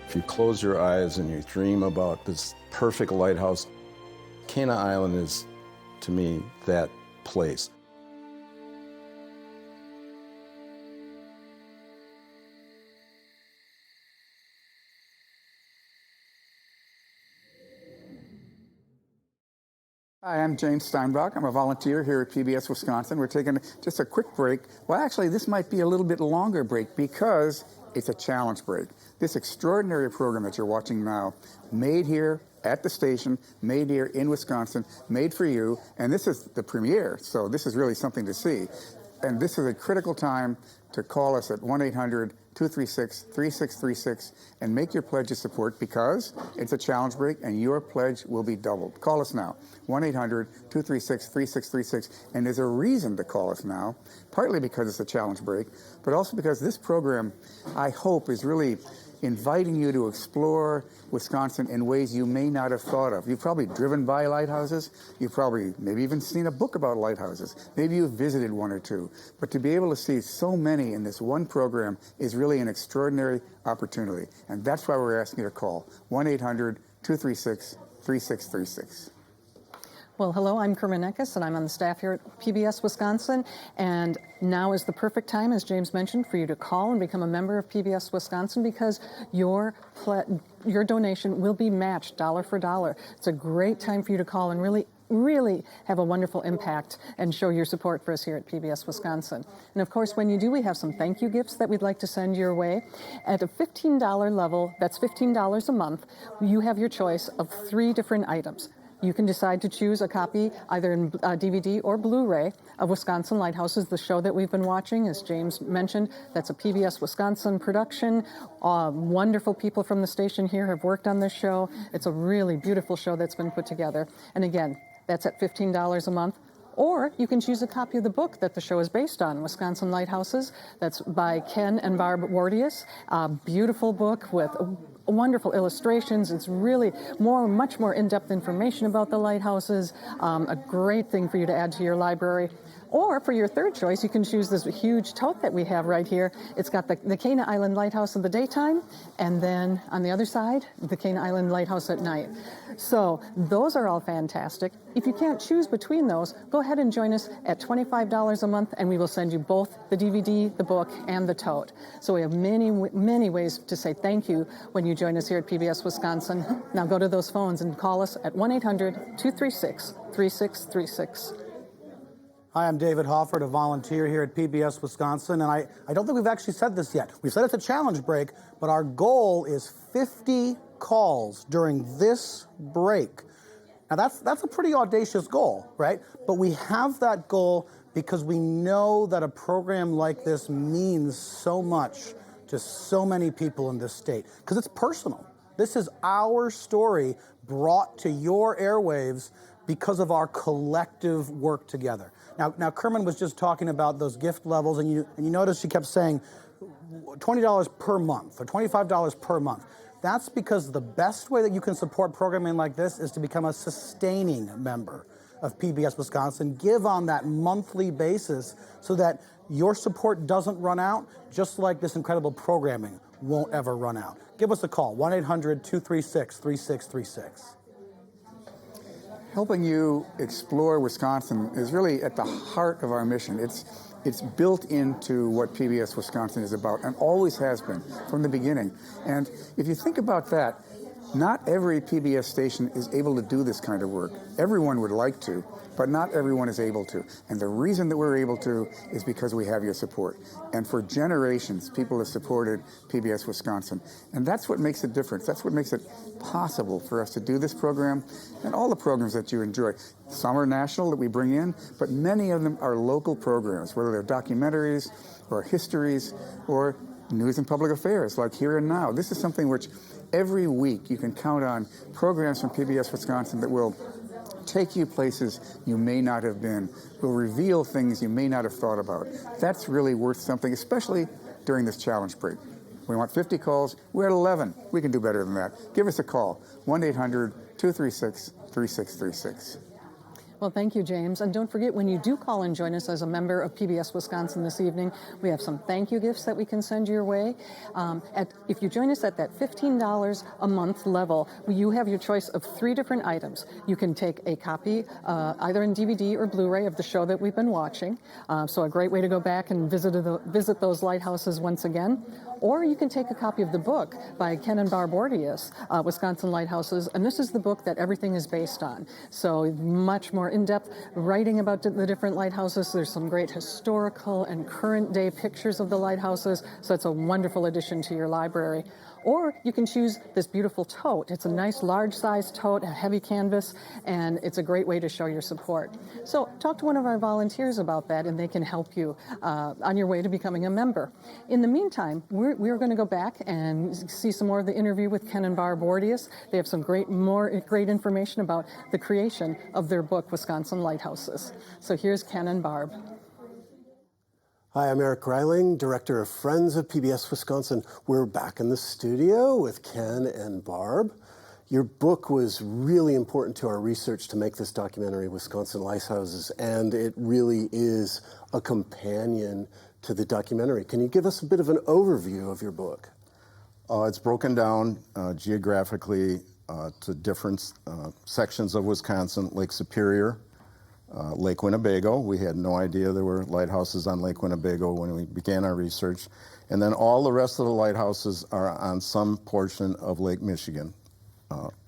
If you close your eyes and you dream about this perfect lighthouse, Cana Island is, to me, that place. Hi, I'm James Steinbach. I'm a volunteer here at PBS Wisconsin. We're taking just a quick break. Well, actually, this might be a little bit longer break because it's a challenge break. This extraordinary program that you're watching now, made here at the station, made here in Wisconsin, made for you, and this is the premiere, so this is really something to see. And this is a critical time to call us at 1-800-236-3636 and make your pledge of support because it's a challenge break and your pledge will be doubled. Call us now, 1-800-236-3636. And there's a reason to call us now, partly because it's a challenge break, but also because this program, I hope, is really inviting you to explore Wisconsin in ways you may not have thought of. You've probably driven by lighthouses. You've probably maybe even seen a book about lighthouses. Maybe you've visited one or two. But to be able to see so many in this one program is really an extraordinary opportunity. And that's why we're asking you to call 1-800-236-3636. Well, hello, I'm Kerman Eckes, and I'm on the staff here at PBS Wisconsin. And now is the perfect time, as James mentioned, for you to call and become a member of PBS Wisconsin because your donation will be matched dollar for dollar. It's a great time for you to call and really have a wonderful impact and show your support for us here at PBS Wisconsin. And of course, when you do, we have some thank you gifts that we'd like to send your way. At a $15 level, that's $15 a month, you have your choice of 3 different items. You can decide to choose a copy either in DVD or Blu-ray of Wisconsin Lighthouses, the show that we've been watching. As James mentioned, that's a PBS Wisconsin production. Wonderful people from the station here have worked on this show. It's a really beautiful show that's been put together. And again, that's at $15 a month. Or you can choose a copy of the book that the show is based on, Wisconsin Lighthouses. That's by Ken and Barb Wardius. A beautiful book with wonderful illustrations. It's really much more in-depth information about the lighthouses. A great thing for you to add to your library. Or for your third choice, you can choose this huge tote that we have right here. It's got the Cana Island Lighthouse in the daytime, and then on the other side, the Cana Island Lighthouse at night. So those are all fantastic. If you can't choose between those, go ahead and join us at $25 a month, and we will send you both the DVD, the book, and the tote. So we have many, many ways to say thank you when you join us here at PBS Wisconsin. Now go to those phones and call us at 1-800-236-3636. Hi, I'm David Hoffert, a volunteer here at PBS Wisconsin, and I don't think we've actually said this yet. We've said it's a challenge break, but our goal is 50 calls during this break. Now, that's a pretty audacious goal, right? But we have that goal because we know that a program like this means so much to so many people in this state, because it's personal. This is our story brought to your airwaves because of our collective work together. Now, Kerman was just talking about those gift levels, and you notice she kept saying $20 per month or $25 per month. That's because the best way that you can support programming like this is to become a sustaining member of PBS Wisconsin. Give on that monthly basis so that your support doesn't run out, just like this incredible programming won't ever run out. Give us a call, 1-800-236-3636. Helping you explore Wisconsin is really at the heart of our mission. It's built into what PBS Wisconsin is about and always has been from the beginning. And if you think about that, not every PBS station is able to do this kind of work. Everyone would like to, but not everyone is able to. And the reason that we're able to is because we have your support. And for generations, people have supported PBS Wisconsin. And that's what makes a difference. That's what makes it possible for us to do this program and all the programs that you enjoy. Some are national that we bring in, but many of them are local programs, whether they're documentaries or histories or news and public affairs like Here and Now. This is something which every week you can count on programs from PBS Wisconsin that will take you places you may not have been, will reveal things you may not have thought about. That's really worth something, especially during this challenge break. We want 50 calls. We're at 11. We can do better than that. Give us a call, 1-800-236-3636. Well, thank you, James. And don't forget, when you do call and join us as a member of PBS Wisconsin this evening, we have some thank you gifts that we can send your way. If you join us at that $15 a month level, you have your choice of 3 different items. You can take a copy, either in DVD or Blu-ray, of the show that we've been watching. So a great way to go back and visit those lighthouses once again. Or you can take a copy of the book by Ken and Barb Bordius, Wisconsin Lighthouses, and this is the book that everything is based on. So much more in-depth writing about the different lighthouses. There's some great historical and current day pictures of the lighthouses, so it's a wonderful addition to your library. Or you can choose this beautiful tote. It's a nice large-sized tote, a heavy canvas, and it's a great way to show your support. So talk to one of our volunteers about that, and they can help you on your way to becoming a member. In the meantime, we're going to go back and see some more of the interview with Ken and Barb Bordius. They have some great information about the creation of their book, Wisconsin Lighthouses. So here's Ken and Barb. Hi, I'm Eric Greiling, Director of Friends of PBS Wisconsin. We're back in the studio with Ken and Barb. Your book was really important to our research to make this documentary, Wisconsin Lighthouses, and it really is a companion to the documentary. Can you give us a bit of an overview of your book? It's broken down geographically to different sections of Wisconsin: Lake Superior, Lake Winnebago. We had no idea there were lighthouses on Lake Winnebago when we began our research. And then all the rest of the lighthouses are on some portion of Lake Michigan.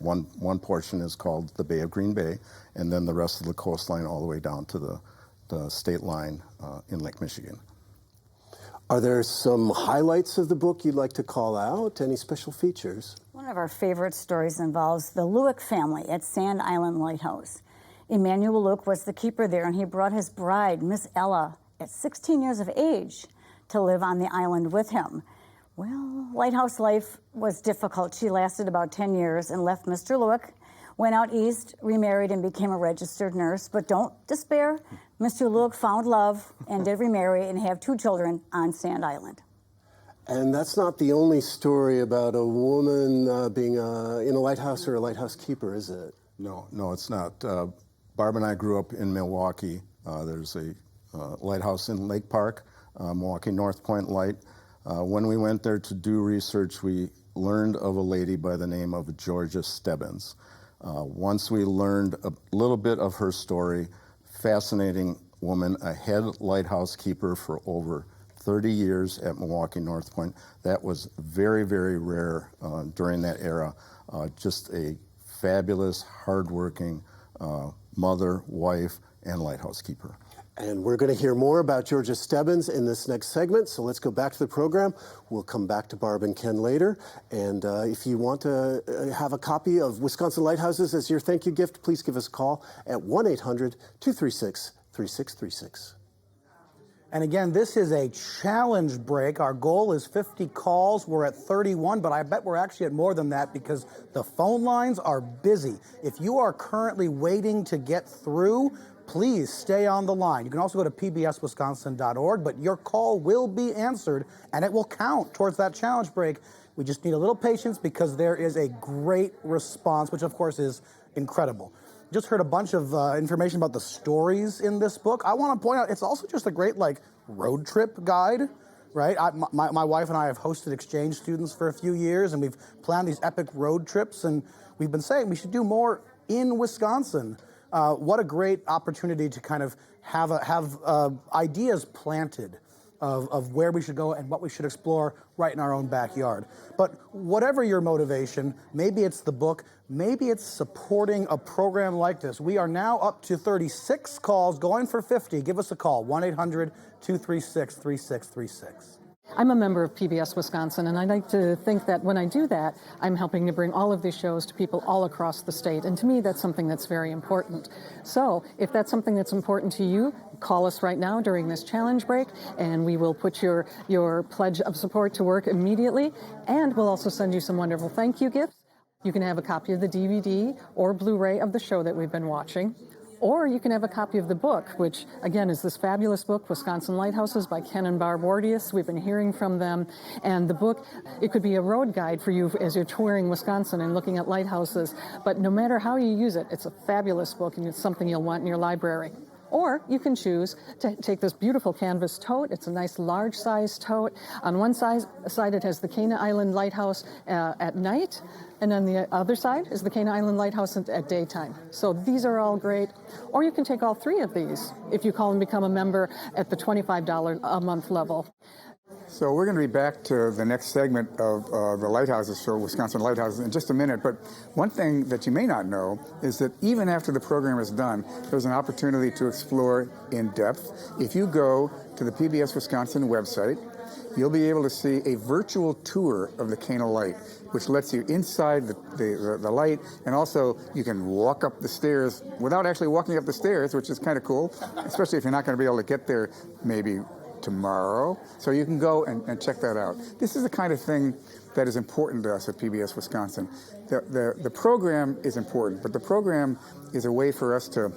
One portion is called the Bay of Green Bay, and then the rest of the coastline all the way down to the state line in Lake Michigan. Are there some highlights of the book you'd like to call out? Any special features? One of our favorite stories involves the Lueck family at Sand Island Lighthouse. Emmanuel Lueck was the keeper there, and he brought his bride, Miss Ella, at 16 years of age, to live on the island with him. Well, lighthouse life was difficult. She lasted about 10 years and left Mr. Lueck, went out east, remarried, and became a registered nurse. But don't despair. Mr. Lueck found love and did remarry and have 2 children on Sand Island. And that's not the only story about a woman being in a lighthouse or a lighthouse keeper, is it? No, it's not. Barb and I grew up in Milwaukee. There's a lighthouse in Lake Park, Milwaukee North Point Light. When we went there to do research, we learned of a lady by the name of Georgia Stebbins. Once we learned a little bit of her story, fascinating woman, a head lighthouse keeper for over 30 years at Milwaukee North Point. That was very, very rare during that era. Just a fabulous, hardworking mother, wife, and lighthouse keeper. And we're going to hear more about Georgia Stebbins in this next segment, so let's go back to the program. We'll come back to Barb and Ken later. And if you want to have a copy of Wisconsin Lighthouses as your thank you gift, please give us a call at 1-800-236-3636. And again, this is a challenge break. Our goal is 50 calls. We're at 31, but I bet we're actually at more than that because the phone lines are busy. If you are currently waiting to get through, please stay on the line. You can also go to pbswisconsin.org, but your call will be answered and it will count towards that challenge break. We just need a little patience because there is a great response, which of course is incredible. Just heard a bunch of information about the stories in this book. I want to point out it's also just a great road trip guide, right? My wife and I have hosted exchange students for a few years, and we've planned these epic road trips, and we've been saying we should do more in Wisconsin. What a great opportunity to kind of have ideas planted of where we should go and what we should explore right in our own backyard. But whatever your motivation, maybe it's the book, maybe it's supporting a program like this. We are now up to 36 calls, going for 50. Give us a call, 1-800-236-3636. I'm a member of PBS Wisconsin, and I like to think that when I do that, I'm helping to bring all of these shows to people all across the state. And to me, that's something that's very important. So if that's something that's important to you, call us right now during this challenge break, and we will put your pledge of support to work immediately. And we'll also send you some wonderful thank you gifts. You can have a copy of the DVD or Blu-ray of the show that we've been watching. Or you can have a copy of the book, which, again, is this fabulous book, Wisconsin Lighthouses by Ken and Barb Wardius. We've been hearing from them. And the book, it could be a road guide for you as you're touring Wisconsin and looking at lighthouses. But no matter how you use it, it's a fabulous book, and it's something you'll want in your library. Or you can choose to take this beautiful canvas tote. It's a nice large size tote. On one side it has the Cana Island Lighthouse at night, and on the other side is the Cana Island Lighthouse at daytime. So these are all great. Or you can take all three of these if you call and become a member at the $25 a month level. So we're going to be back to the next segment of the lighthouses show, Wisconsin Lighthouses, in just a minute. But one thing that you may not know is that even after the program is done, there's an opportunity to explore in depth. If you go to the PBS Wisconsin website, you'll be able to see a virtual tour of the Cana Light, which lets you inside the light, and also you can walk up the stairs without actually walking up the stairs, which is kind of cool, especially if you're not going to be able to get there maybe tomorrow. So you can go and check that out. This is the kind of thing that is important to us at PBS Wisconsin. The program is important, but the program is a way for us to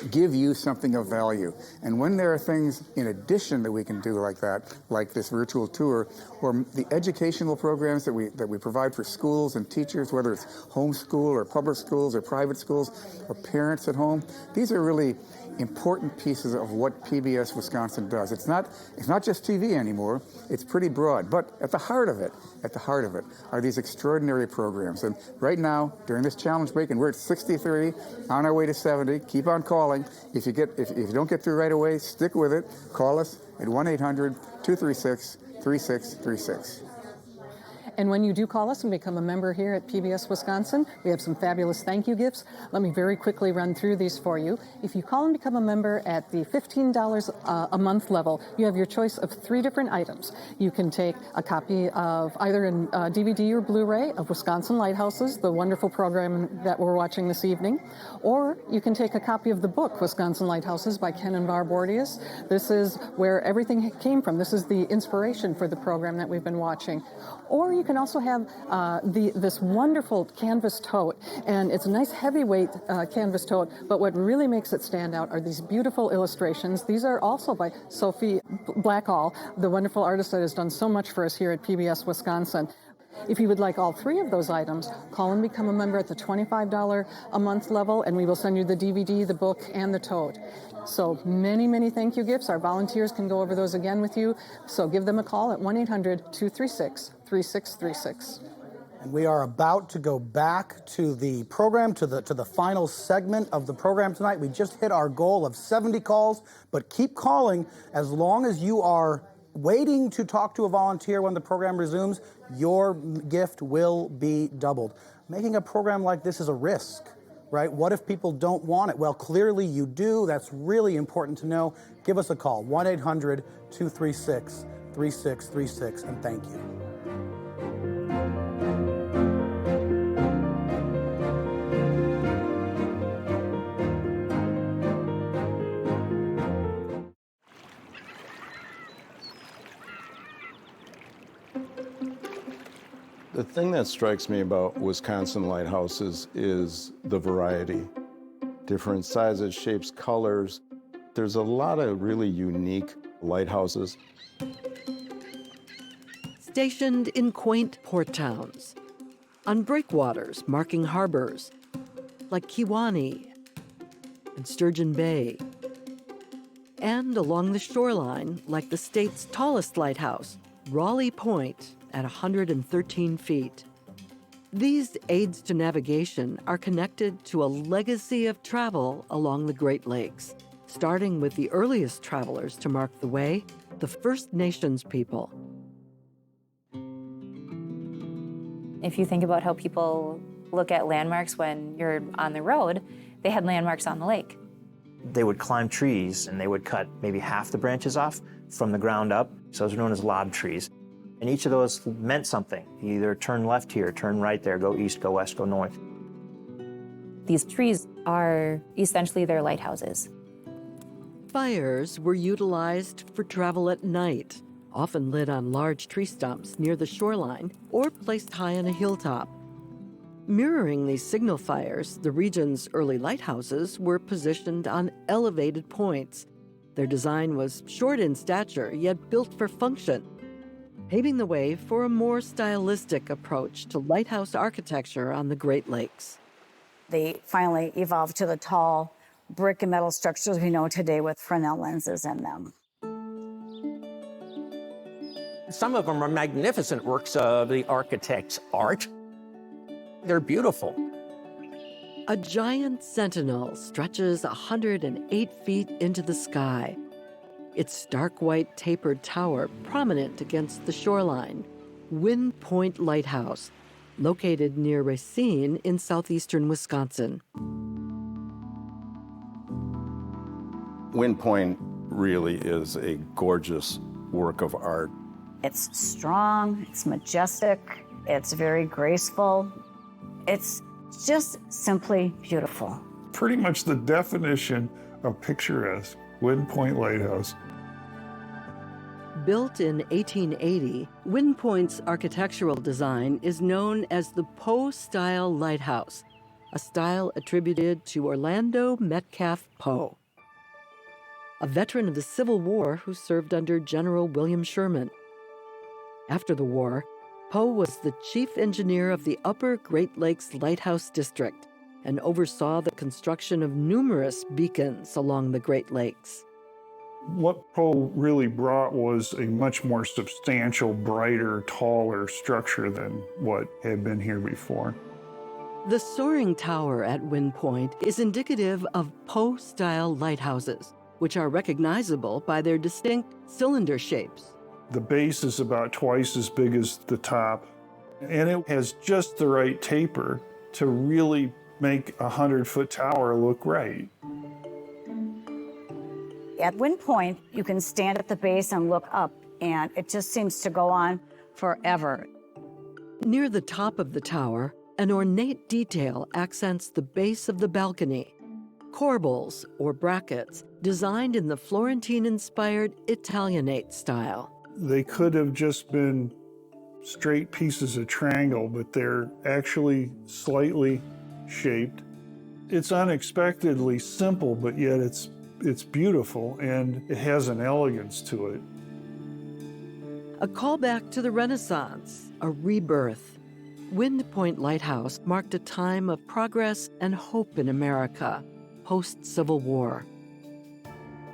give you something of value. And when there are things in addition that we can do like that, like this virtual tour, or the educational programs that we provide for schools and teachers, whether it's homeschool or public schools or private schools or parents at home, these are really important pieces of what PBS Wisconsin does. It's not just TV anymore. It's pretty broad. But at the heart of it are these extraordinary programs. And right now, during this challenge break, and we're at 63, on our way to 70, keep on calling. If you don't get through right away, stick with it. Call us at 1-800-236-3636. And when you do call us and become a member here at PBS Wisconsin, we have some fabulous thank you gifts. Let me very quickly run through these for you. If you call and become a member at the $15 a month level, you have your choice of 3 different items. You can take a copy of either a DVD or Blu-ray of Wisconsin Lighthouses, the wonderful program that we're watching this evening. Or you can take a copy of the book, Wisconsin Lighthouses by Ken and Barb Wardius. This is where everything came from. This is the inspiration for the program that we've been watching. Or you can also have this wonderful canvas tote, and it's a nice heavyweight canvas tote, but what really makes it stand out are these beautiful illustrations. These are also by Sophie Blackall, the wonderful artist that has done so much for us here at PBS Wisconsin. If you would like all 3 of those items, call and become a member at the $25 a month level, and we will send you the DVD, the book, and the tote. So many, many thank you gifts. Our volunteers can go over those again with you. So give them a call at 1-800-236-3636. And we are about to go back to the program, to the final segment of the program tonight. We just hit our goal of 70 calls, but keep calling as long as you are waiting to talk to a volunteer when the program resumes. Your gift will be doubled. Making a program like this is a risk, right? What if people don't want it? Well, clearly you do. That's really important to know. Give us a call, 1-800-236-3636, and thank you. The thing that strikes me about Wisconsin lighthouses is the variety. Different sizes, shapes, colors. There's a lot of really unique lighthouses. Stationed in quaint port towns, on breakwaters marking harbors, like Kewaunee and Sturgeon Bay, and along the shoreline, like the state's tallest lighthouse, Raleigh Point, at 113 feet. These aids to navigation are connected to a legacy of travel along the Great Lakes, starting with the earliest travelers to mark the way, the First Nations people. If you think about how people look at landmarks when you're on the road, they had landmarks on the lake. They would climb trees and they would cut maybe half the branches off from the ground up. So those are known as lob trees. And each of those meant something. You either turn left here, turn right there, go east, go west, go north. These trees are essentially their lighthouses. Fires were utilized for travel at night, often lit on large tree stumps near the shoreline or placed high on a hilltop. Mirroring these signal fires, the region's early lighthouses were positioned on elevated points. Their design was short in stature, yet built for function, paving the way for a more stylistic approach to lighthouse architecture on the Great Lakes. They finally evolved to the tall brick and metal structures we know today with Fresnel lenses in them. Some of them are magnificent works of the architect's art. They're beautiful. A giant sentinel stretches 108 feet into the sky, its stark white tapered tower prominent against the shoreline. Wind Point Lighthouse, located near Racine in southeastern Wisconsin. Wind Point really is a gorgeous work of art. It's strong, it's majestic, it's very graceful. It's just simply beautiful. Pretty much the definition of picturesque. Wind Point Lighthouse. Built in 1880, Wind Point's architectural design is known as the Poe-style lighthouse, a style attributed to Orlando Metcalf Poe, a veteran of the Civil War who served under General William Sherman. After the war, Poe was the chief engineer of the Upper Great Lakes Lighthouse District and oversaw the construction of numerous beacons along the Great Lakes. What Poe really brought was a much more substantial, brighter, taller structure than what had been here before. The soaring tower at Wind Point is indicative of Poe-style lighthouses, which are recognizable by their distinct cylinder shapes. The base is about twice as big as the top, and it has just the right taper to really make a 100-foot tower look right. At Wind Point, you can stand at the base and look up, and it just seems to go on forever. Near the top of the tower, an ornate detail accents the base of the balcony. Corbels, or brackets, designed in the Florentine-inspired Italianate style. They could have just been straight pieces of triangle, but they're actually slightly shaped. It's unexpectedly simple, but yet it's beautiful and it has an elegance to it. A callback to the Renaissance a rebirth. Wind Point Lighthouse marked a time of progress and hope in America, post-Civil War.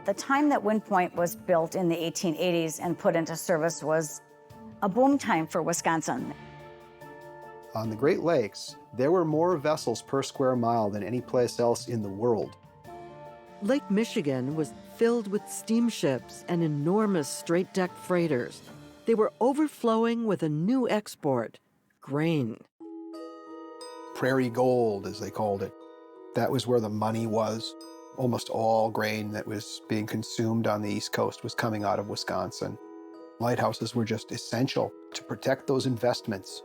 The time that Wind Point was built in the 1880s and put into service was a boom time for Wisconsin. On the Great Lakes, there were more vessels per square mile than any place else in the world. Lake Michigan was filled with steamships and enormous straight-deck freighters. They were overflowing with a new export, grain. Prairie gold, as they called it. That was where the money was. Almost all grain that was being consumed on the East Coast was coming out of Wisconsin. Lighthouses were just essential to protect those investments.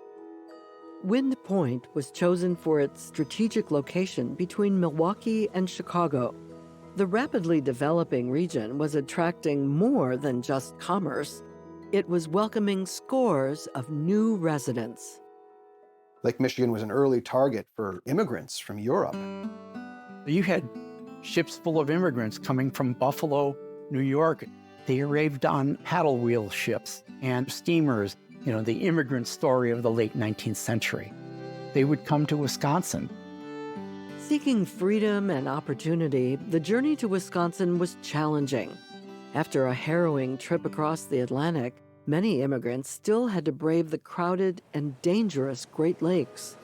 Wind Point was chosen for its strategic location between Milwaukee and Chicago. The rapidly developing region was attracting more than just commerce. It was welcoming scores of new residents. Lake Michigan was an early target for immigrants from Europe. You had ships full of immigrants coming from Buffalo, New York. They arrived on paddle wheel ships and steamers, the immigrant story of the late 19th century. They would come to Wisconsin. Seeking freedom and opportunity, the journey to Wisconsin was challenging. After a harrowing trip across the Atlantic, many immigrants still had to brave the crowded and dangerous Great Lakes.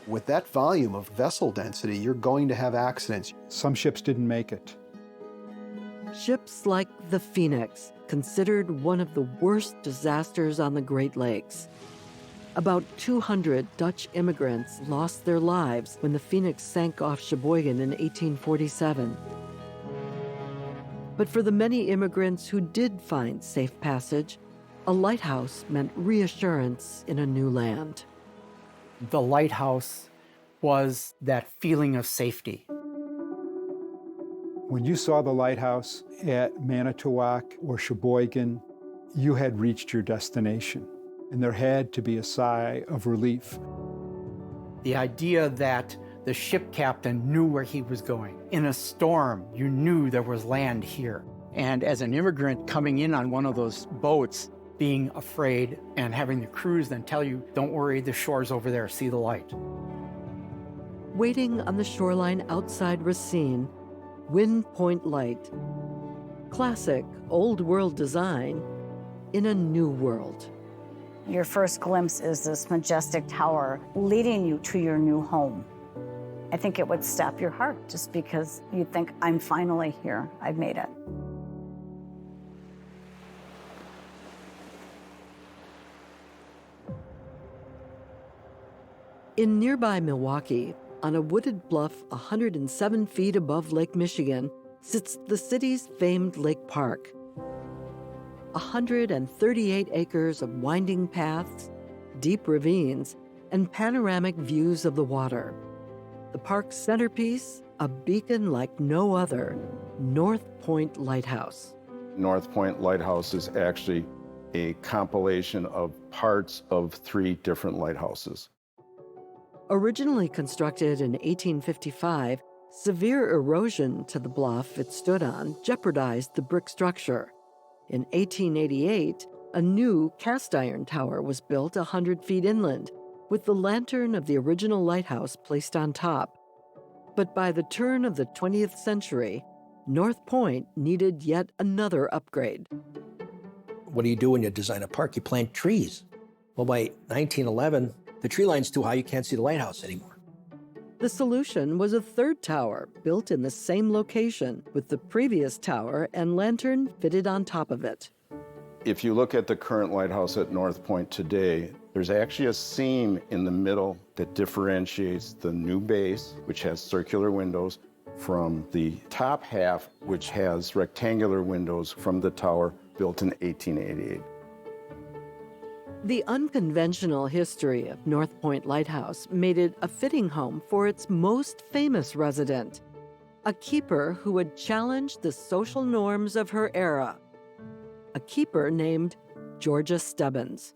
With that volume of vessel density, you're going to have accidents. Some ships didn't make it. Ships like the Phoenix, considered one of the worst disasters on the Great Lakes. About 200 Dutch immigrants lost their lives when the Phoenix sank off Sheboygan in 1847. But for the many immigrants who did find safe passage, a lighthouse meant reassurance in a new land. The lighthouse was that feeling of safety. When you saw the lighthouse at Manitowoc or Sheboygan, you had reached your destination, and there had to be a sigh of relief. The idea that the ship captain knew where he was going. In a storm, you knew there was land here. And as an immigrant coming in on one of those boats, being afraid and having the crews then tell you, don't worry, the shore's over there, see the light. Waiting on the shoreline outside Racine, Wind Point Light. Classic, old-world design in a new world. Your first glimpse is this majestic tower leading you to your new home. I think it would stop your heart just because you'd think, I'm finally here, I've made it. In nearby Milwaukee, on a wooded bluff 107 feet above Lake Michigan, sits the city's famed Lake Park. 138 acres of winding paths, deep ravines, and panoramic views of the water. The park's centerpiece, a beacon like no other, North Point Lighthouse. North Point Lighthouse is actually a compilation of parts of 3 different lighthouses. Originally constructed in 1855, severe erosion to the bluff it stood on jeopardized the brick structure. In 1888, a new cast-iron tower was built 100 feet inland, with the lantern of the original lighthouse placed on top. But by the turn of the 20th century, North Point needed yet another upgrade. What do you do when you design a park? You plant trees. Well, by 1911, the tree line's too high, you can't see the lighthouse anymore. The solution was a third tower built in the same location, with the previous tower and lantern fitted on top of it. If you look at the current lighthouse at North Point today, there's actually a seam in the middle that differentiates the new base, which has circular windows, from the top half, which has rectangular windows from the tower built in 1888. The unconventional history of North Point Lighthouse made it a fitting home for its most famous resident, a keeper who had challenged the social norms of her era, a keeper named Georgia Stebbins.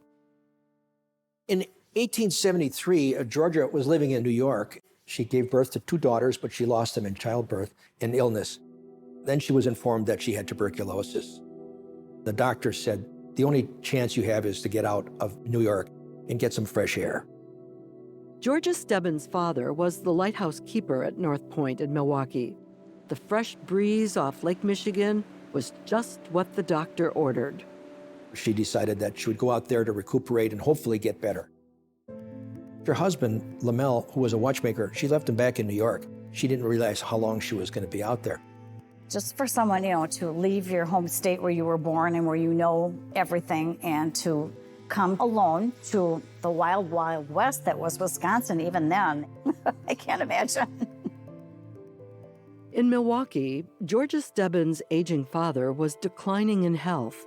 In 1873, Georgia was living in New York. She gave birth to 2 daughters, but she lost them in childbirth and illness. Then she was informed that she had tuberculosis. The doctor said, The only chance you have is to get out of New York and get some fresh air. Georgia Stebbins' father was the lighthouse keeper at North Point in Milwaukee. The fresh breeze off Lake Michigan was just what the doctor ordered. She decided that she would go out there to recuperate and hopefully get better. Her husband, Lamel, who was a watchmaker, she left him back in New York. She didn't realize how long she was going to be out there. Just for someone, to leave your home state where you were born and where you know everything, and to come alone to the wild, wild west that was Wisconsin even then. I can't imagine. In Milwaukee, Georgia Stebbins' aging father was declining in health.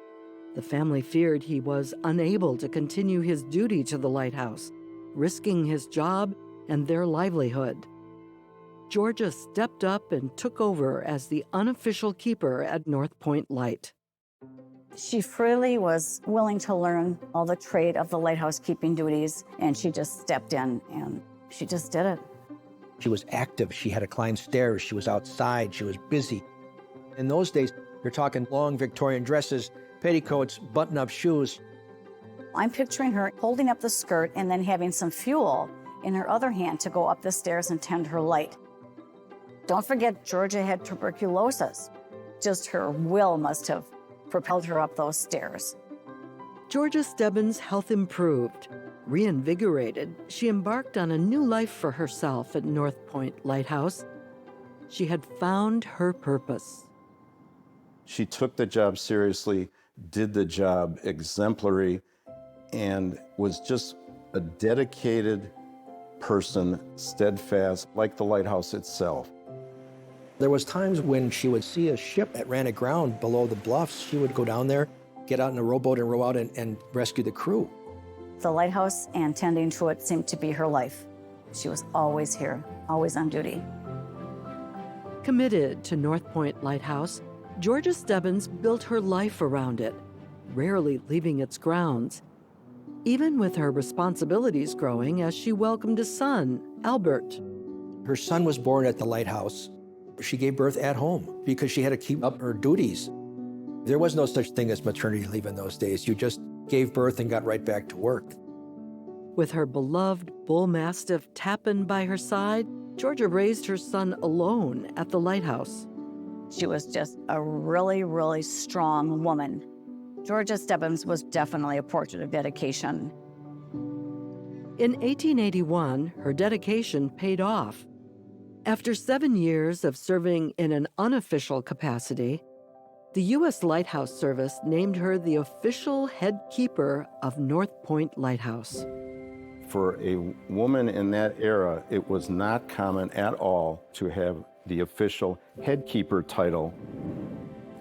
The family feared he was unable to continue his duty to the lighthouse, risking his job and their livelihood. Georgia stepped up and took over as the unofficial keeper at North Point Light. She freely was willing to learn all the trade of the lighthouse keeping duties, and she just stepped in and she just did it. She was active. She had to climb stairs. She was outside. She was busy. In those days, you're talking long Victorian dresses, petticoats, button-up shoes. I'm picturing her holding up the skirt and then having some fuel in her other hand to go up the stairs and tend her light. Don't forget, Georgia had tuberculosis. Just her will must have propelled her up those stairs. Georgia Stebbins' health improved. Reinvigorated, she embarked on a new life for herself at North Point Lighthouse. She had found her purpose. She took the job seriously, did the job exemplary, and was just a dedicated person, steadfast, like the lighthouse itself. There was times when she would see a ship that ran aground below the bluffs. She would go down there, get out in a rowboat and row out and rescue the crew. The lighthouse and tending to it seemed to be her life. She was always here, always on duty. Committed to North Point Lighthouse, Georgia Stebbins built her life around it, rarely leaving its grounds. Even with her responsibilities growing as she welcomed a son, Albert. Her son was born at the lighthouse. She gave birth at home because she had to keep up her duties. There was no such thing as maternity leave in those days. You just gave birth and got right back to work. With her beloved bull mastiff Tappan by her side, Georgia raised her son alone at the lighthouse. She was just a really, really strong woman. Georgia Stebbins was definitely a portrait of dedication. In 1881, her dedication paid off. After 7 years of serving in an unofficial capacity, the U.S. Lighthouse Service named her the official head keeper of North Point Lighthouse. For a woman in that era, it was not common at all to have the official head keeper title.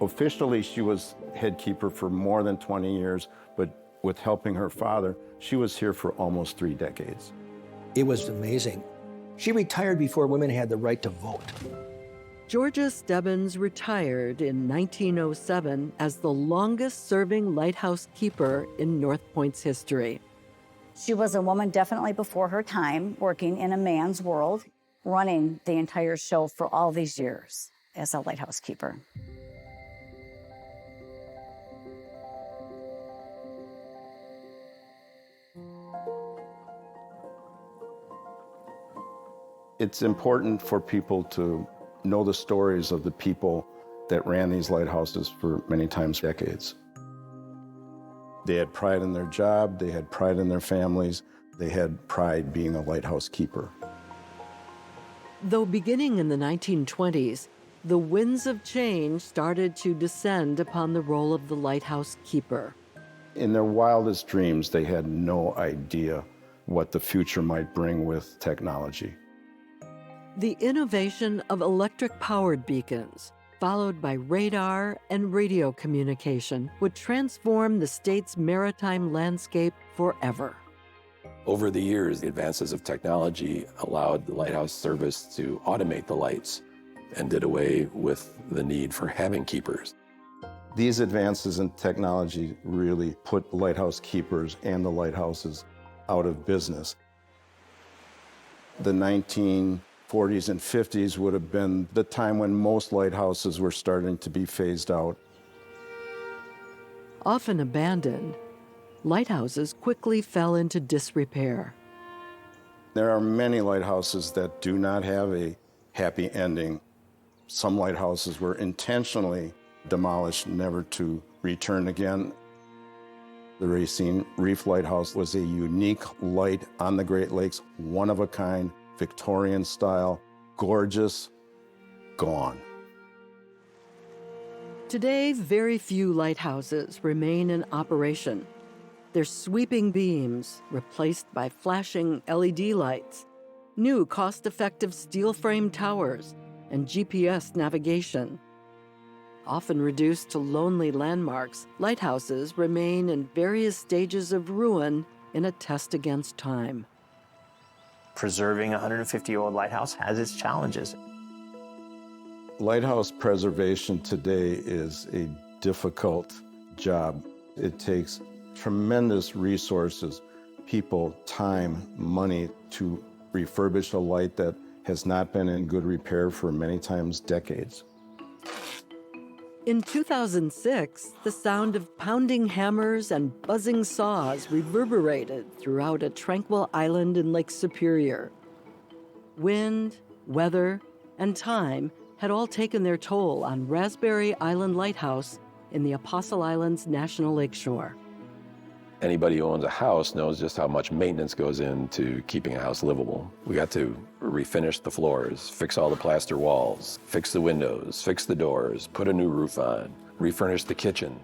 Officially, she was head keeper for more than 20 years, but with helping her father, she was here for almost 3 decades. It was amazing. She retired before women had the right to vote. Georgia Stebbins retired in 1907 as the longest-serving lighthouse keeper in North Point's history. She was a woman definitely before her time, working in a man's world, running the entire show for all these years as a lighthouse keeper. It's important for people to know the stories of the people that ran these lighthouses for many times decades. They had pride in their job, they had pride in their families, they had pride being a lighthouse keeper. Though beginning in the 1920s, the winds of change started to descend upon the role of the lighthouse keeper. In their wildest dreams, they had no idea what the future might bring with technology. The innovation of electric-powered beacons, followed by radar and radio communication, would transform the state's maritime landscape forever. Over the years, the advances of technology allowed the Lighthouse Service to automate the lights and did away with the need for having keepers. These advances in technology really put lighthouse keepers and the lighthouses out of business. The 1940s and 50s would have been the time when most lighthouses were starting to be phased out. Often abandoned, lighthouses quickly fell into disrepair. There are many lighthouses that do not have a happy ending. Some lighthouses were intentionally demolished, never to return again. The Racine Reef Lighthouse was a unique light on the Great Lakes, one of a kind, Victorian style, gorgeous, gone. Today, very few lighthouses remain in operation. Their sweeping beams replaced by flashing LED lights, new cost-effective steel-frame towers, and GPS navigation. Often reduced to lonely landmarks, lighthouses remain in various stages of ruin in a test against time. Preserving a 150-year-old lighthouse has its challenges. Lighthouse preservation today is a difficult job. It takes tremendous resources, people, time, money to refurbish a light that has not been in good repair for many times decades. In 2006, the sound of pounding hammers and buzzing saws reverberated throughout a tranquil island in Lake Superior. Wind, weather, and time had all taken their toll on Raspberry Island Lighthouse in the Apostle Islands National Lakeshore. Anybody who owns a house knows just how much maintenance goes into keeping a house livable. We got to refinish the floors, fix all the plaster walls, fix the windows, fix the doors, put a new roof on, refurnish the kitchen.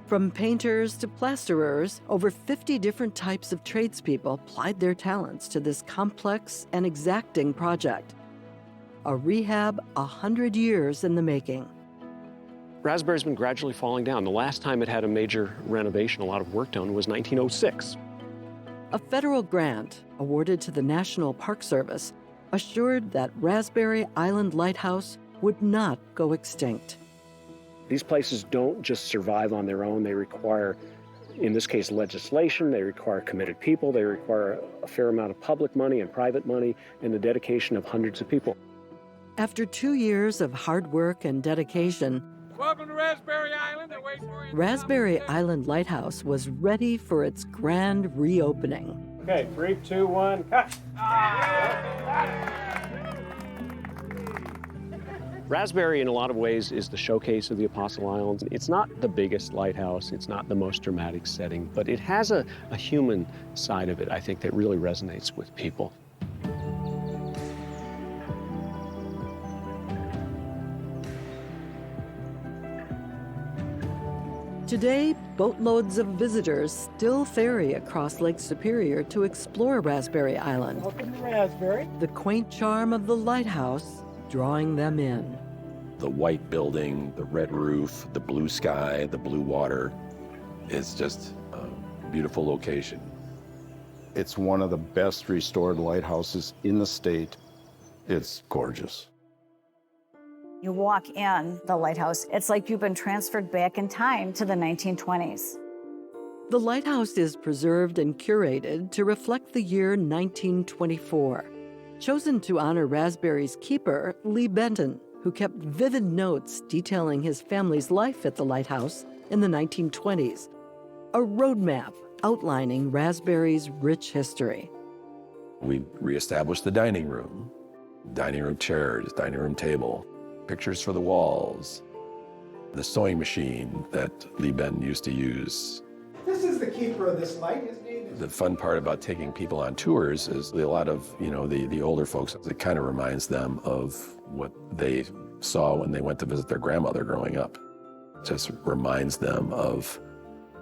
From painters to plasterers, over 50 different types of tradespeople plied their talents to this complex and exacting project. A rehab 100 years in the making. Raspberry's been gradually falling down. The last time it had a major renovation, a lot of work done, was 1906. A federal grant awarded to the National Park Service assured that Raspberry Island Lighthouse would not go extinct. These places don't just survive on their own. They require, in this case, legislation. They require committed people. They require a fair amount of public money and private money and the dedication of hundreds of people. After 2 years of hard work and dedication, Welcome to Raspberry Island. Raspberry Island Lighthouse was ready for its grand reopening. Okay, 3, 2, 1, cut. Raspberry, in a lot of ways, is the showcase of the Apostle Islands. It's not the biggest lighthouse. It's not the most dramatic setting, but it has a human side of it, I think, that really resonates with people. Today, boatloads of visitors still ferry across Lake Superior to explore Raspberry Island. Welcome to Raspberry. The quaint charm of the lighthouse drawing them in. The white building, the red roof, the blue sky, the blue water. It's just a beautiful location. It's one of the best restored lighthouses in the state. It's gorgeous. You walk in the lighthouse, it's like you've been transferred back in time to the 1920s. The lighthouse is preserved and curated to reflect the year 1924, chosen to honor Raspberry's keeper, Lee Benton, who kept vivid notes detailing his family's life at the lighthouse in the 1920s. A roadmap outlining Raspberry's rich history. We reestablished the dining room chairs, dining room table, pictures for the walls, the sewing machine that Lee Benton used to use. This is the keeper of this light. His name is... The fun part about taking people on tours is a lot of, the older folks, it kind of reminds them of what they saw when they went to visit their grandmother growing up. It just reminds them of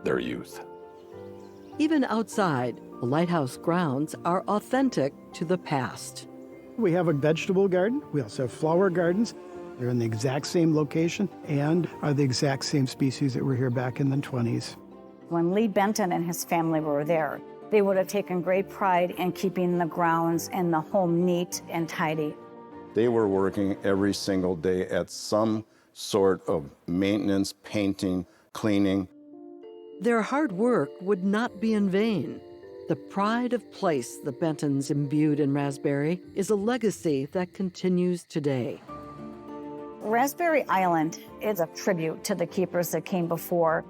their youth. Even outside, the lighthouse grounds are authentic to the past. We have a vegetable garden. We also have flower gardens. They're in the exact same location and are the exact same species that were here back in the 20s. When Lee Benton and his family were there, they would have taken great pride in keeping the grounds and the home neat and tidy. They were working every single day at some sort of maintenance, painting, cleaning. Their hard work would not be in vain. The pride of place the Bentons imbued in Raspberry is a legacy that continues today. Raspberry Island is a tribute to the keepers that came before.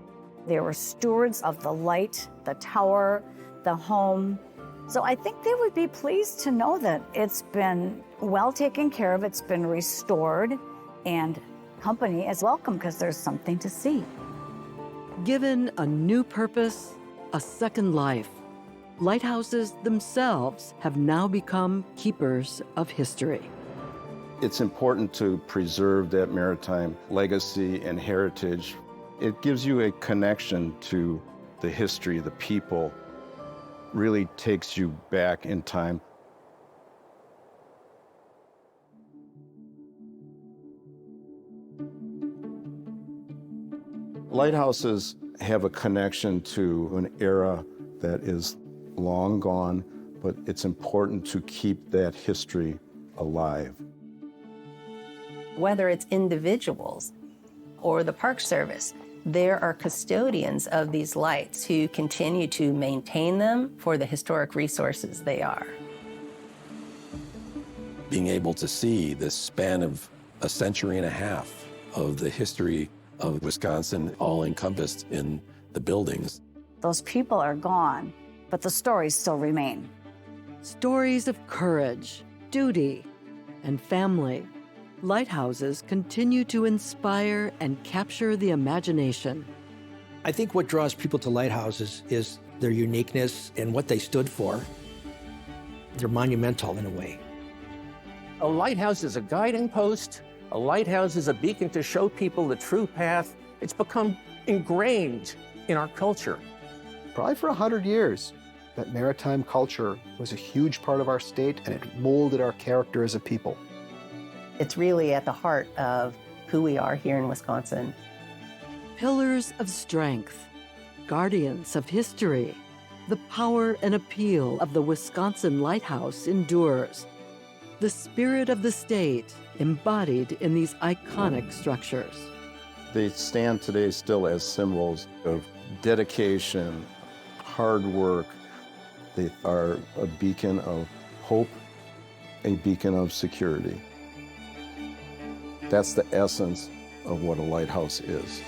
They were stewards of the light, the tower, the home. So I think they would be pleased to know that it's been well taken care of, it's been restored, and company is welcome because there's something to see. Given a new purpose, a second life, lighthouses themselves have now become keepers of history. It's important to preserve that maritime legacy and heritage. It gives you a connection to the history, the people, really takes you back in time. Lighthouses have a connection to an era that is long gone, but it's important to keep that history alive. Whether it's individuals or the Park Service, there are custodians of these lights who continue to maintain them for the historic resources they are. Being able to see this span of a century and a half of the history of Wisconsin all encompassed in the buildings. Those people are gone, but the stories still remain. Stories of courage, duty, and family. Lighthouses continue to inspire and capture the imagination. I think what draws people to lighthouses is their uniqueness and what they stood for. They're monumental in a way. A lighthouse is a guiding post. A lighthouse is a beacon to show people the true path. It's become ingrained in our culture. Probably for 100 years, that maritime culture was a huge part of our state, and it molded our character as a people. It's really at the heart of who we are here in Wisconsin. Pillars of strength, guardians of history. The power and appeal of the Wisconsin Lighthouse endures. The spirit of the state embodied in these iconic structures. They stand today still as symbols of dedication, hard work. They are a beacon of hope, a beacon of security. That's the essence of what a lighthouse is.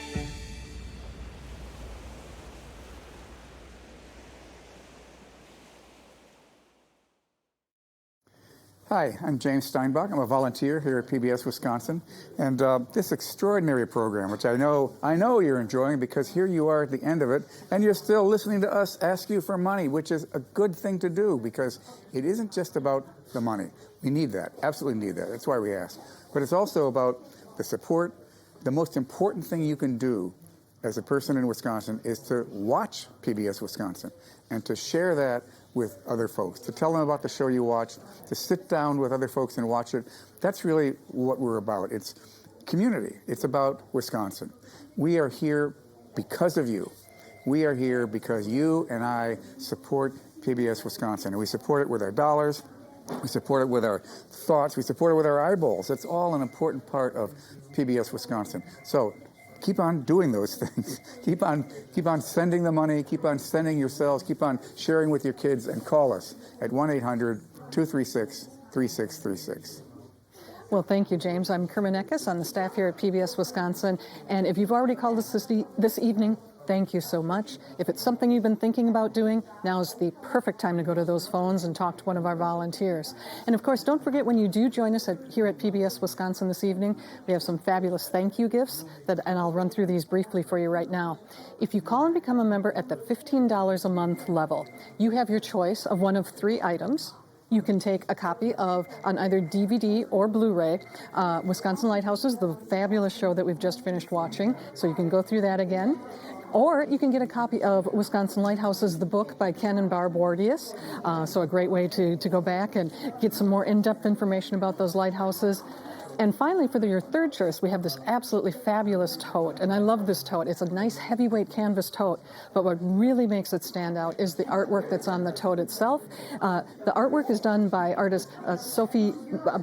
Hi, I'm James Steinbach. I'm a volunteer here at PBS Wisconsin, and this extraordinary program, which I know you're enjoying, because here you are at the end of it, and you're still listening to us ask you for money, which is a good thing to do, because it isn't just about the money. We need that, absolutely need that. That's why we ask. But it's also about the support. The most important thing you can do as a person in Wisconsin is to watch PBS Wisconsin and to share that with other folks, to tell them about the show you watched, to sit down with other folks and watch it. That's really what we're about. It's community. It's about Wisconsin. We are here because of you. We are here because you and I support PBS Wisconsin, and we support it with our dollars, we support it with our thoughts, we support it with our eyeballs. That's all an important part of PBS Wisconsin. So keep on doing those things. Keep on sending the money, keep on sending yourselves, keep on sharing with your kids, and call us at 1-800-236-3636. Well, thank you, James. I'm Kerman Eckes on the staff here at PBS Wisconsin. And if you've already called us this evening, thank you so much. If it's something you've been thinking about doing, now's the perfect time to go to those phones and talk to one of our volunteers. And of course, don't forget, when you do join us here at PBS Wisconsin this evening, we have some fabulous thank you gifts, and I'll run through these briefly for you right now. If you call and become a member at the $15 a month level, you have your choice of one of 3 items. You can take a copy of, on either DVD or Blu-ray, Wisconsin Lighthouses, the fabulous show that we've just finished watching, so you can go through that again. Or you can get a copy of Wisconsin Lighthouses, the book by Ken and Barb Wardius. So a great way to go back and get some more in-depth information about those lighthouses. And finally, for your third choice, we have this absolutely fabulous tote. And I love this tote. It's a nice heavyweight canvas tote. But what really makes it stand out is the artwork that's on the tote itself. The artwork is done by artist Sophie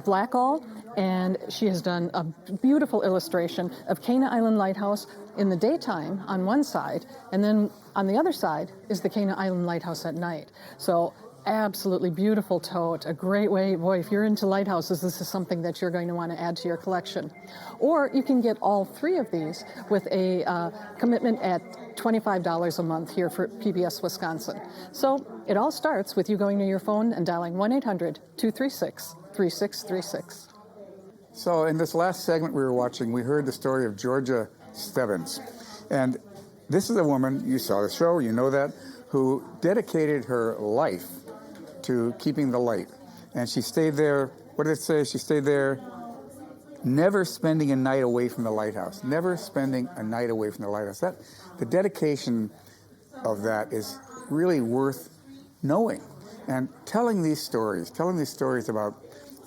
Blackall. And she has done a beautiful illustration of Cana Island Lighthouse in the daytime on one side, and then on the other side is the Cana Island Lighthouse at night. So absolutely beautiful tote, a great way, boy, if you're into lighthouses, this is something that you're going to want to add to your collection. Or you can get all 3 of these with a commitment at $25 a month here for PBS Wisconsin. So it all starts with you going to your phone and dialing 1-800-236-3636. So in this last segment we were watching, we heard the story of Georgia Stebbins. And this is a woman, you saw the show, you know that, who dedicated her life to keeping the light. And she stayed there, what did it say? She stayed there never spending a night away from the lighthouse. Never spending a night away from the lighthouse. The dedication of that is really worth knowing. And telling these stories about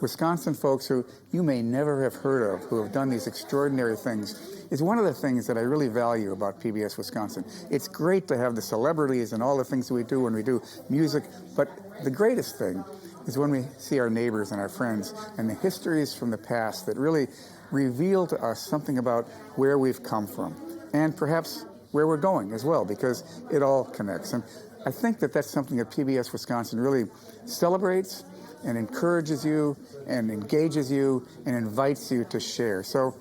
Wisconsin folks who you may never have heard of, who have done these extraordinary things, is one of the things that I really value about PBS Wisconsin. It's great to have the celebrities and all the things that we do when we do music, but the greatest thing is when we see our neighbors and our friends and the histories from the past that really reveal to us something about where we've come from and perhaps where we're going as well, because it all connects. And I think that that's something that PBS Wisconsin really celebrates and encourages you and engages you and invites you to share. So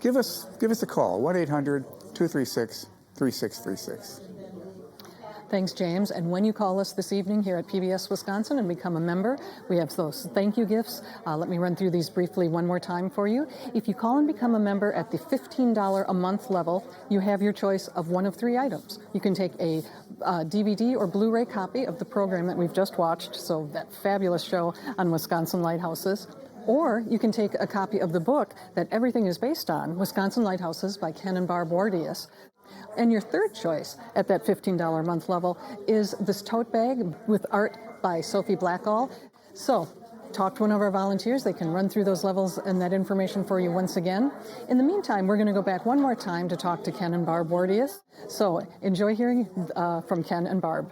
give us a call, 1-800-236-3636. Thanks, James. And when you call us this evening here at PBS Wisconsin and become a member, we have those thank you gifts. Let me run through these briefly one more time for you. If you call and become a member at the $15 a month level, you have your choice of one of 3 items. You can take a DVD or Blu-ray copy of the program that we've just watched, so that fabulous show on Wisconsin lighthouses. Or you can take a copy of the book that everything is based on, Wisconsin Lighthouses by Ken and Barb Wardius. And your third choice at that $15 a month level is this tote bag with art by Sophie Blackall. So talk to one of our volunteers. They can run through those levels and that information for you once again. In the meantime, we're going to go back one more time to talk to Ken and Barb Wardius. So enjoy hearing from Ken and Barb.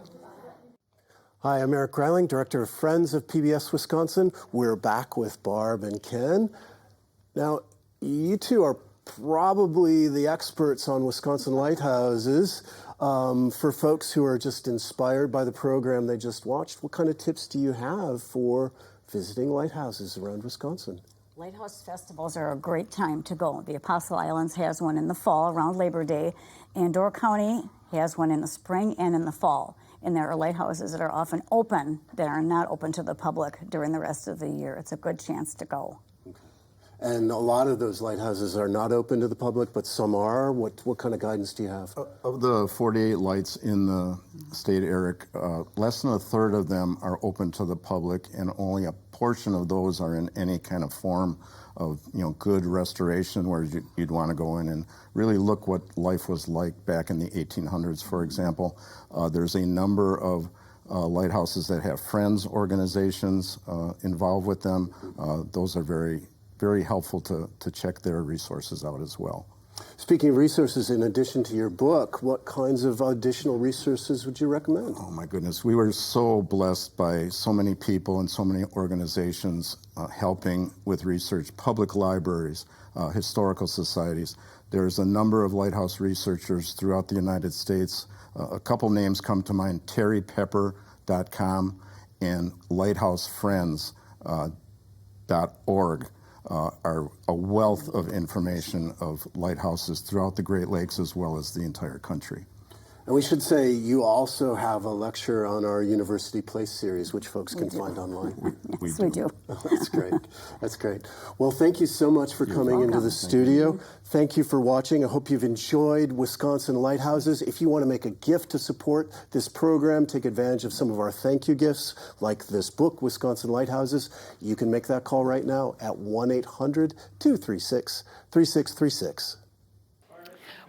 Hi, I'm Eric Greiling, Director of Friends of PBS Wisconsin. We're back with Barb and Ken. Now, you two are probably the experts on Wisconsin lighthouses. For folks who are just inspired by the program they just watched, what kind of tips do you have for visiting lighthouses around Wisconsin? Lighthouse festivals are a great time to go. The Apostle Islands has one in the fall around Labor Day, and Door County has one in the spring and in the fall. And there are lighthouses that are often open that are not open to the public during the rest of the year. It's a good chance to go. And a lot of those lighthouses are not open to the public, but some are. What kind of guidance do you have? Of the 48 lights in the state, Eric, less than a third of them are open to the public, and only a portion of those are in any kind of form of good restoration where you'd want to go in and really look what life was like back in the 1800s, for example. There's a number of lighthouses that have friends organizations involved with them. Those are very helpful to check their resources out as well. Speaking of resources, in addition to your book, what kinds of additional resources would you recommend? Oh my goodness, we were so blessed by so many people and so many organizations helping with research, public libraries, historical societies. There's a number of lighthouse researchers throughout the United States. A couple names come to mind, terrypepper.com and lighthousefriends.org. Are a wealth of information of lighthouses throughout the Great Lakes as well as the entire country. And we should say you also have a lecture on our University Place series, which folks can find online. We do. That's great. That's great. Well, thank you so much for coming into the studio. Thank you for watching. I hope you've enjoyed Wisconsin Lighthouses. If you want to make a gift to support this program, take advantage of some of our thank you gifts, like this book, Wisconsin Lighthouses, you can make that call right now at 1-800-236-3636.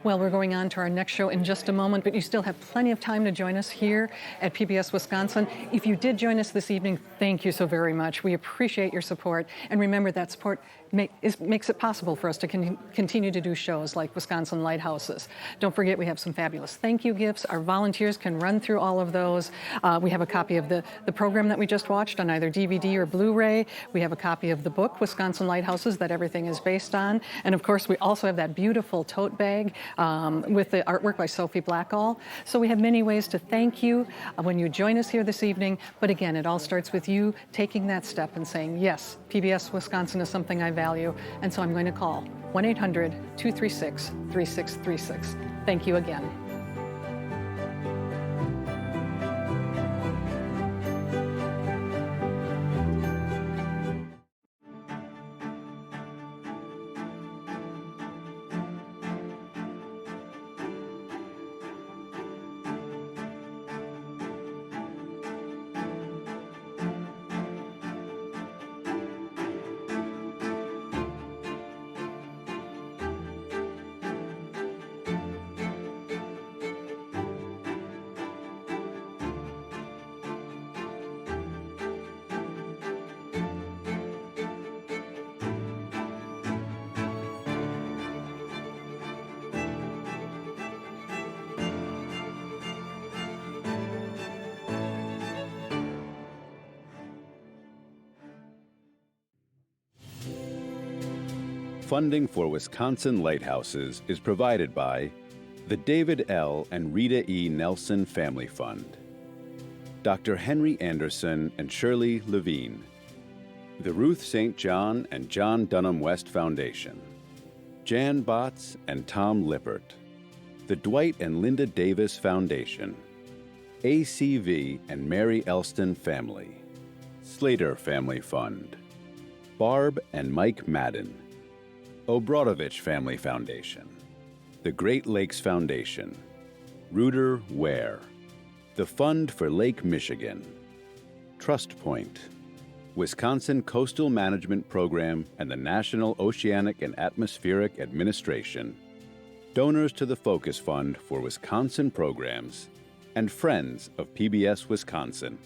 Well, we're going on to our next show in just a moment, but you still have plenty of time to join us here at PBS Wisconsin. If you did join us this evening, thank you so very much. We appreciate your support. And remember, that support makes it possible for us to continue to do shows like Wisconsin Lighthouses. Don't forget, we have some fabulous thank you gifts. Our volunteers can run through all of those. We have a copy of the program that we just watched on either DVD or Blu-ray. We have a copy of the book, Wisconsin Lighthouses, that everything is based on. And of course, we also have that beautiful tote bag with the artwork by Sophie Blackall. So we have many ways to thank you when you join us here this evening. But again, it all starts with you taking that step and saying, yes, PBS Wisconsin is something I value, and so I'm going to call 1-800-236-3636. Thank you again. Funding for Wisconsin Lighthouses is provided by the David L. and Rita E. Nelson Family Fund, Dr. Henry Anderson and Shirley Levine, the Ruth St. John and John Dunham West Foundation, Jan Botts and Tom Lippert, the Dwight and Linda Davis Foundation, ACV and Mary Elston Family, Slater Family Fund, Barb and Mike Madden, Obradovich Family Foundation, the Great Lakes Foundation, Reuter Ware, the Fund for Lake Michigan, Trust Point, Wisconsin Coastal Management Program and the National Oceanic and Atmospheric Administration, donors to the Focus Fund for Wisconsin Programs, and friends of PBS Wisconsin.